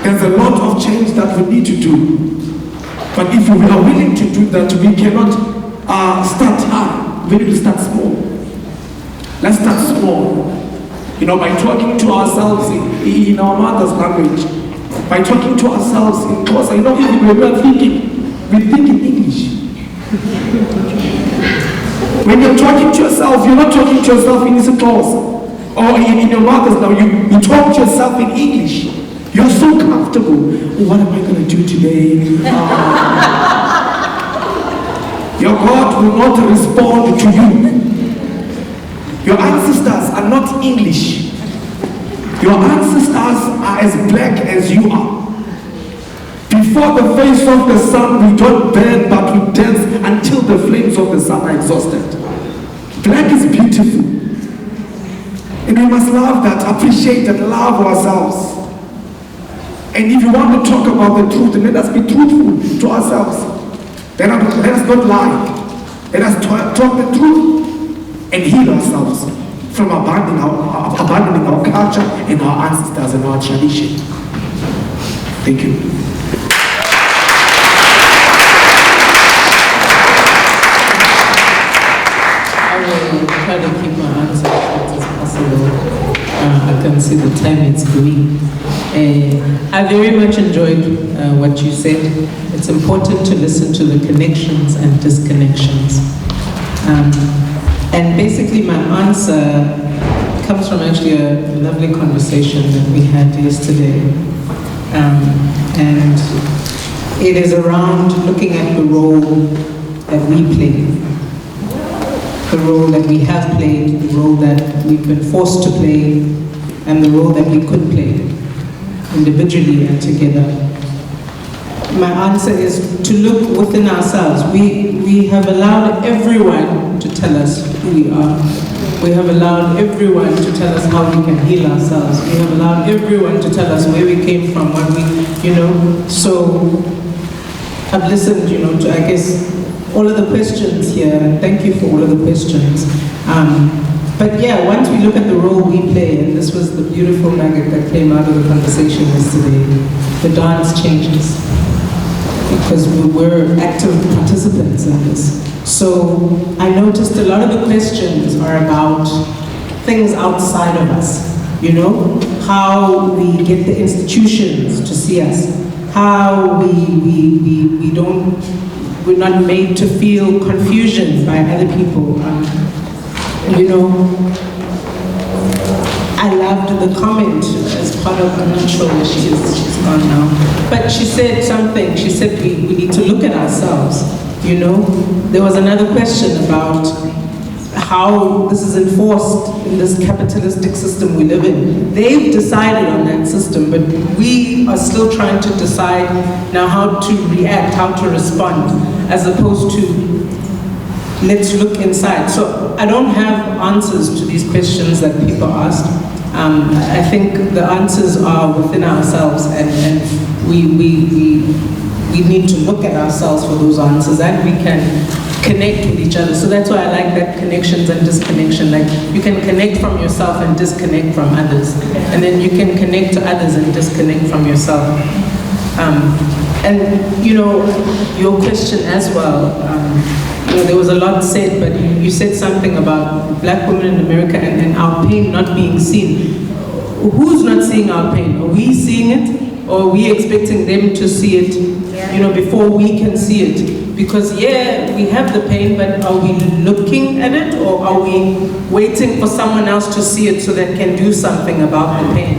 There's a lot of change that we need to do. But if we are willing to do that, we cannot start high. We need to start small. Let's start small. You know, by talking to ourselves in our mother's language. By talking to ourselves in Xhosa, you know, even when we are thinking, we think in English. When you're talking to yourself, you're not talking to yourself in Xhosa or in your mother's now. You talk to yourself in English. You're so comfortable. Oh, what am I going to do today? Your God will not respond to you. Your ancestors are not English. Your ancestors are as black as you are. Before the face of the sun, we don't burn, but we dance until the flames of the sun are exhausted. Black is beautiful. And we must love that, appreciate that, love ourselves. And if you want to talk about the truth, let us be truthful to ourselves. Let us not lie. Let us talk the truth and heal ourselves from abandoning our culture and our ancestors and our tradition. Thank you. I will try to keep my answer as short as possible. I can see the time it's going. I very much enjoyed what you said. It's important to listen to the connections and disconnections. And basically my answer comes from actually a lovely conversation that we had yesterday. And it is around looking at the role that we play. The role that we have played, the role that we've been forced to play, and the role that we could play, individually and together. My answer is to look within ourselves. We have allowed everyone to tell us who we are. We have allowed everyone to tell us how we can heal ourselves. We have allowed everyone to tell us where we came from, what we, so I've listened, to, I guess, all of the questions here, and thank you for all of the questions. But yeah, once we look at the role we play, and this was the beautiful nugget that came out of the conversation yesterday, the dance changes. Because we're active participants in this. So I noticed a lot of the questions are about things outside of us, how we get the institutions to see us, how we're not made to feel confusion by other people. I loved the comment as part of, I'm not sure where she's gone now, but she said something, she said we need to look at ourselves, There was another question about how this is enforced in this capitalistic system we live in. They've decided on that system, but we are still trying to decide now how to react, how to respond, as opposed to let's look inside. So I don't have answers to these questions that people asked. I think the answers are within ourselves, and we need to look at ourselves for those answers, and we can connect with each other. So that's why I like that connections and disconnection. Like you can connect from yourself and disconnect from others, and then you can connect to others and disconnect from yourself. And your question as well. There was a lot said, but you said something about black women in America and our pain not being seen. Who's not seeing our pain? Are we seeing it? Or are we expecting them to see it, before we can see it? Because we have the pain, but are we looking at it? Or are we waiting for someone else to see it so they can do something about the pain?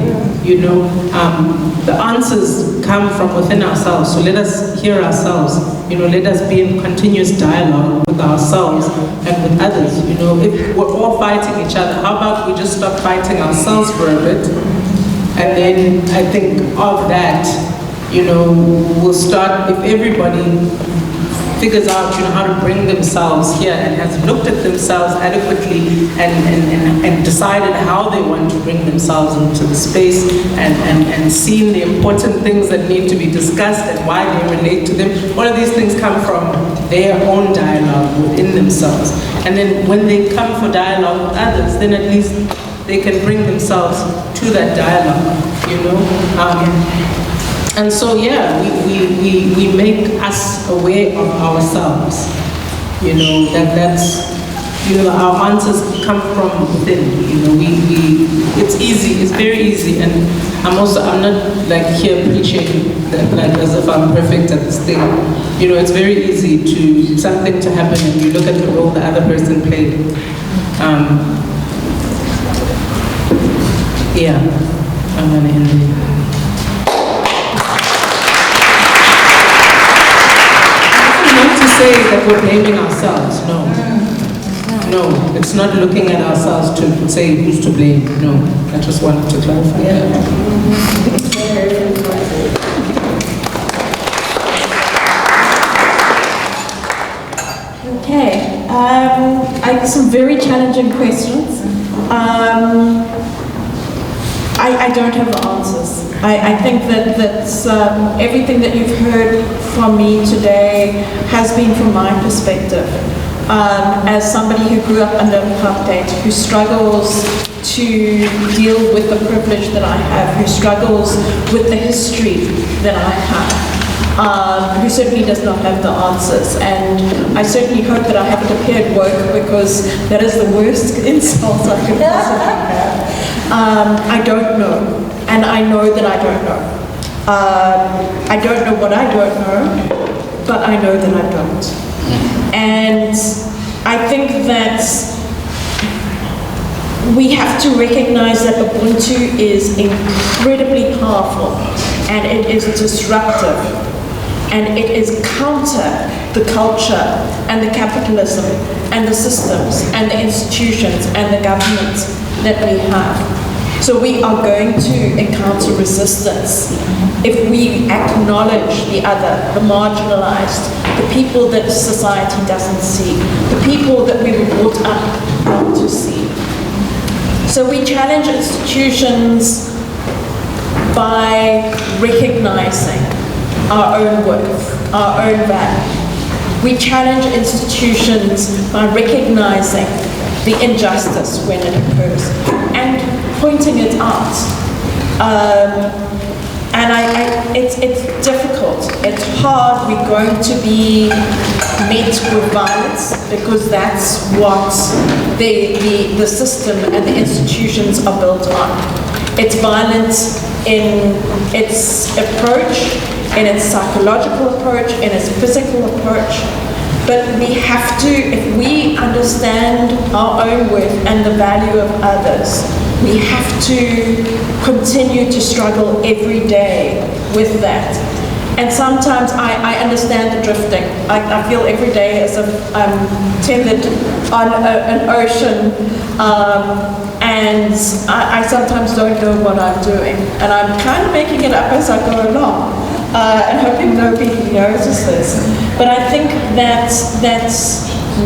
The answers come from within ourselves. So let us hear ourselves. Let us be in continuous dialogue with ourselves and with others. If we're all fighting each other, how about we just stop fighting ourselves for a bit? And then I think of that, we'll start, if everybody figures out, how to bring themselves here and has looked at themselves adequately and decided how they want to bring themselves into the space and seen the important things that need to be discussed and why they relate to them. All of these things come from their own dialogue within themselves. And then when they come for dialogue with others, then at least they can bring themselves to that dialogue, And so, we make us aware of ourselves, that's, our answers come from within, it's easy, it's very easy, and I'm not like here preaching that, like as if I'm perfect at this thing, it's very easy to, something to happen and you look at the role the other person played. I'm gonna end it. say that we're blaming ourselves, no. No, it's not looking at ourselves to say who's to blame, no. I just wanted to clarify that. Okay, I have some very challenging questions. I don't have the answers. I think that everything that you've heard from me today has been from my perspective. As somebody who grew up under apartheid, who struggles to deal with the privilege that I have, who struggles with the history that I have, who certainly does not have the answers. And I certainly hope that I haven't appeared woke, because that is the worst insult I could possibly have. I don't know, and I know that I don't know. I don't know what I don't know, but I know that I don't. And I think that we have to recognize that Ubuntu is incredibly powerful, and it is disruptive, and it is counter the culture and the capitalism and the systems and the institutions and the government that we have. So we are going to encounter resistance if we acknowledge the other, the marginalized, the people that society doesn't see, the people that we were brought up not to see. So we challenge institutions by recognizing our own worth, our own value. We challenge institutions by recognizing the injustice when it occurs and pointing it out. It's difficult, it's hard. We're going to be met with violence, because that's what the system and the institutions are built on. It's violent in its approach, in its psychological approach, in its physical approach. But we have to, if we understand our own worth and the value of others, we have to continue to struggle every day with that. And sometimes I understand the drifting. I feel every day as if I'm tethered on an ocean, and I sometimes don't know what I'm doing. And I'm kind of making it up as I go along, and hoping nobody notices. But I think that's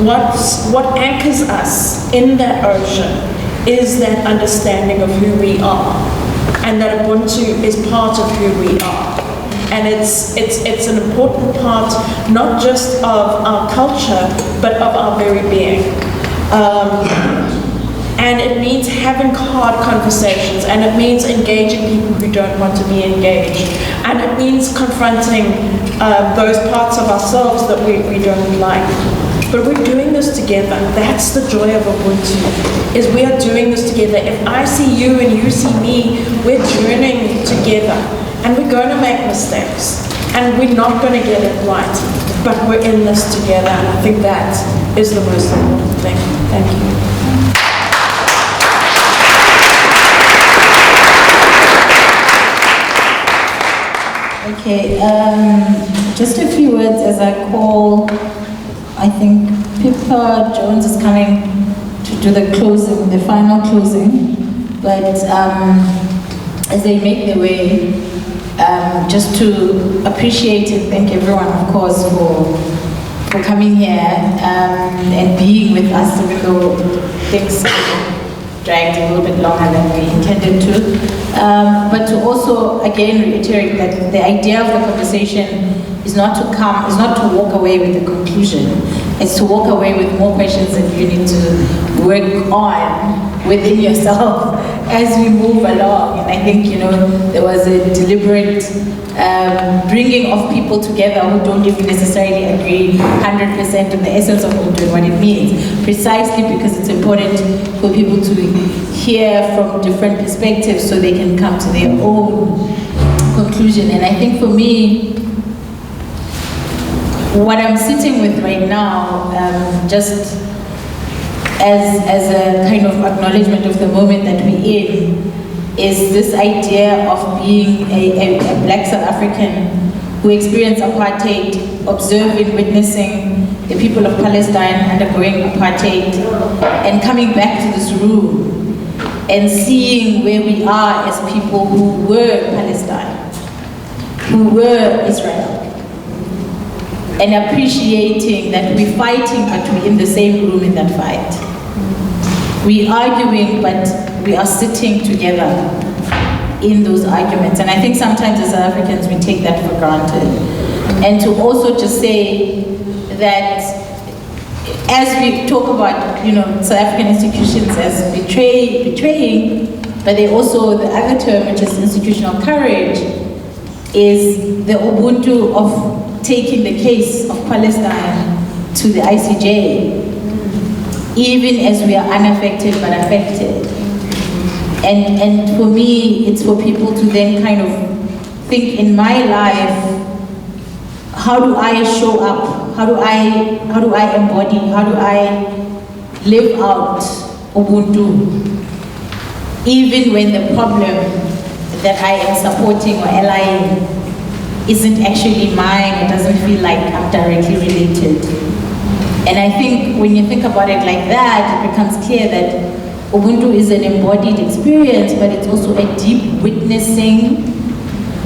what anchors us in that ocean is that understanding of who we are, and that Ubuntu is part of who we are. And it's an important part, not just of our culture, but of our very being. And it means having hard conversations, and it means engaging people who don't want to be engaged. And it means confronting those parts of ourselves that we don't like. But we're doing this together. That's the joy of Ubuntu, is we are doing this together. If I see you and you see me, we're journeying together. And we're going to make mistakes. And we're not going to get it right. But we're in this together. And I think that is the most important thing. Thank you. Okay, just a few words as I call, I think Pippa Jones is coming to do the closing, the final closing. But as they make their way, just to appreciate and thank everyone, of course, for coming here and being with us, even though things dragged a little bit longer than we intended to. But to also, again, reiterate that the idea of the conversation is not to walk away with a conclusion. It's to walk away with more questions that you need to work on within yourself as we move along. And I think, there was a deliberate bringing of people together who don't even necessarily agree 100% on the essence of Ubuntu and what it means, precisely because it's important for people to hear from different perspectives so they can come to their own conclusion. And I think for me, what I'm sitting with right now, just as a kind of acknowledgement of the moment that we're in, is this idea of being a Black South African who experienced apartheid, observing, witnessing the people of Palestine undergoing apartheid, and coming back to this room and seeing where we are as people who were Palestine, who were Israel, and appreciating that we're fighting, but we're in the same room in that fight. We're arguing, but we are sitting together in those arguments. And I think sometimes as South Africans, we take that for granted. And to also just say that as we talk about, South African institutions as betraying, but they also, the other term, which is institutional courage, is the Ubuntu of taking the case of Palestine to the ICJ, even as we are unaffected but affected. And for me, it's for people to then kind of think, in my life, how do I show up? How do I embody? How do I live out Ubuntu? Even when the problem that I am supporting or allying isn't actually mine, it doesn't feel like I'm directly related. And I think when you think about it like that, it becomes clear that Ubuntu is an embodied experience, but it's also a deep witnessing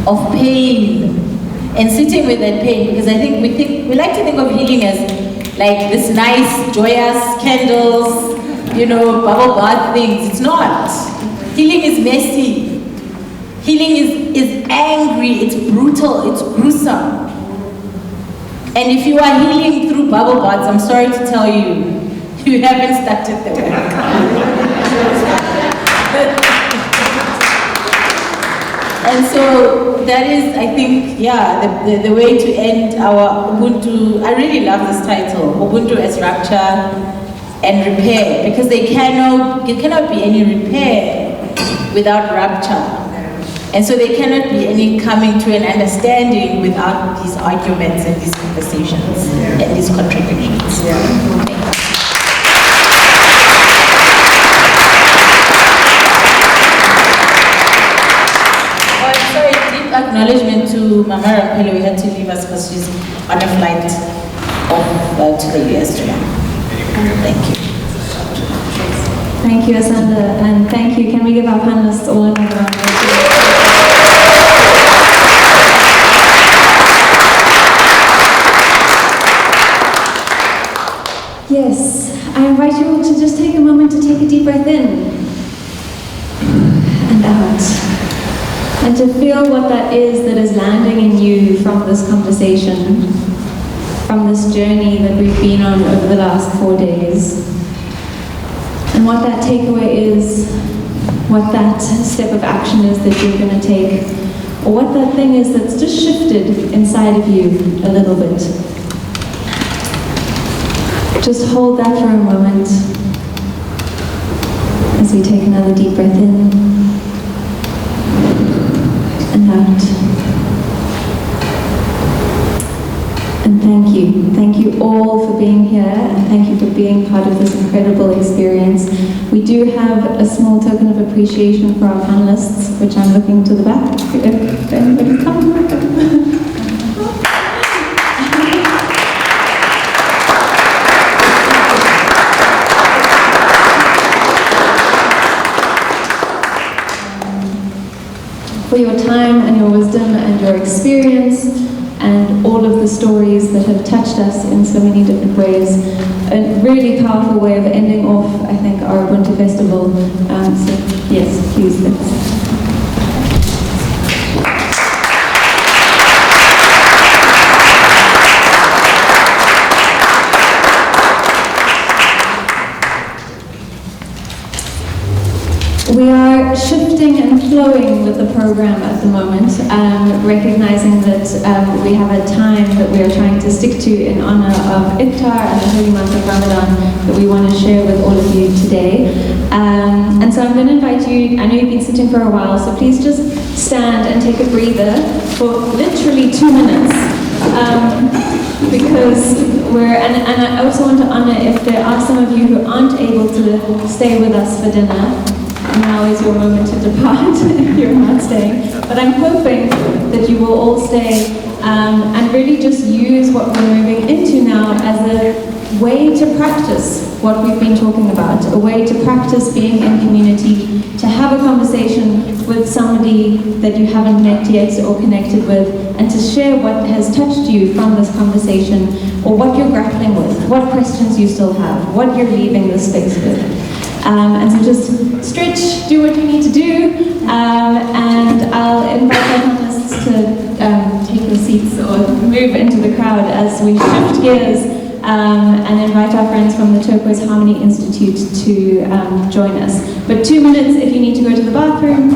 of pain and sitting with that pain. Because I think we like to think of healing as like this nice, joyous candles, bubble bath things. It's not. Healing is messy. Healing is angry, it's brutal, it's gruesome. And if you are healing through bubble baths, I'm sorry to tell you, you haven't started the work. And so that is, I think, the way to end our Ubuntu. I really love this title, Ubuntu as Rupture and Repair, because there cannot be any repair without rupture. And so there cannot be any coming to an understanding without these arguments and these conversations and these contradictions. Thank you. Acknowledgement to Mamphela Ramphele. We had to leave us because she's on a flight off to the US today. Thank you. Thank you, Asanda, and thank you. Can we give our panelists all another round of applause? Yes, I invite you all to just take a moment to take a deep breath in and out. And to feel what that is landing in you from this conversation, from this journey that we've been on over the last 4 days. And what that takeaway is, what that step of action is that you're going to take, or what that thing is that's just shifted inside of you a little bit. Just hold that for a moment as we take another deep breath in and out. And thank you all for being here, and thank you for being part of this incredible experience. We do have a small token of appreciation for our panelists, which I'm looking to the back. If anybody come. For your time and your wisdom and your experience and all of the stories that have touched us in so many different ways. A really powerful way of ending off, I think, our Ubuntu Festival. So yes, please, let's. We are shifting and flowing with the program at the moment, recognizing that we have a time that we are trying to stick to in honor of Iftar and the holy month of Ramadan that we want to share with all of you today. And so I'm going to invite you, I know you've been sitting for a while, so please just stand and take a breather for literally 2 minutes. Because and I also want to honor if there are some of you who aren't able to stay with us for dinner. now is your moment to depart if you're not staying. But I'm hoping that you will all stay and really just use what we're moving into now as a way to practice what we've been talking about, a way to practice being in community, to have a conversation with somebody that you haven't met yet or connected with, and to share what has touched you from this conversation, or what you're grappling with, what questions you still have, what you're leaving the space with. And so just stretch, do what you need to do, and I'll invite our panelists to take your seats or move into the crowd as we shift gears and invite our friends from the Turquoise Harmony Institute to join us. But 2 minutes if you need to go to the bathroom,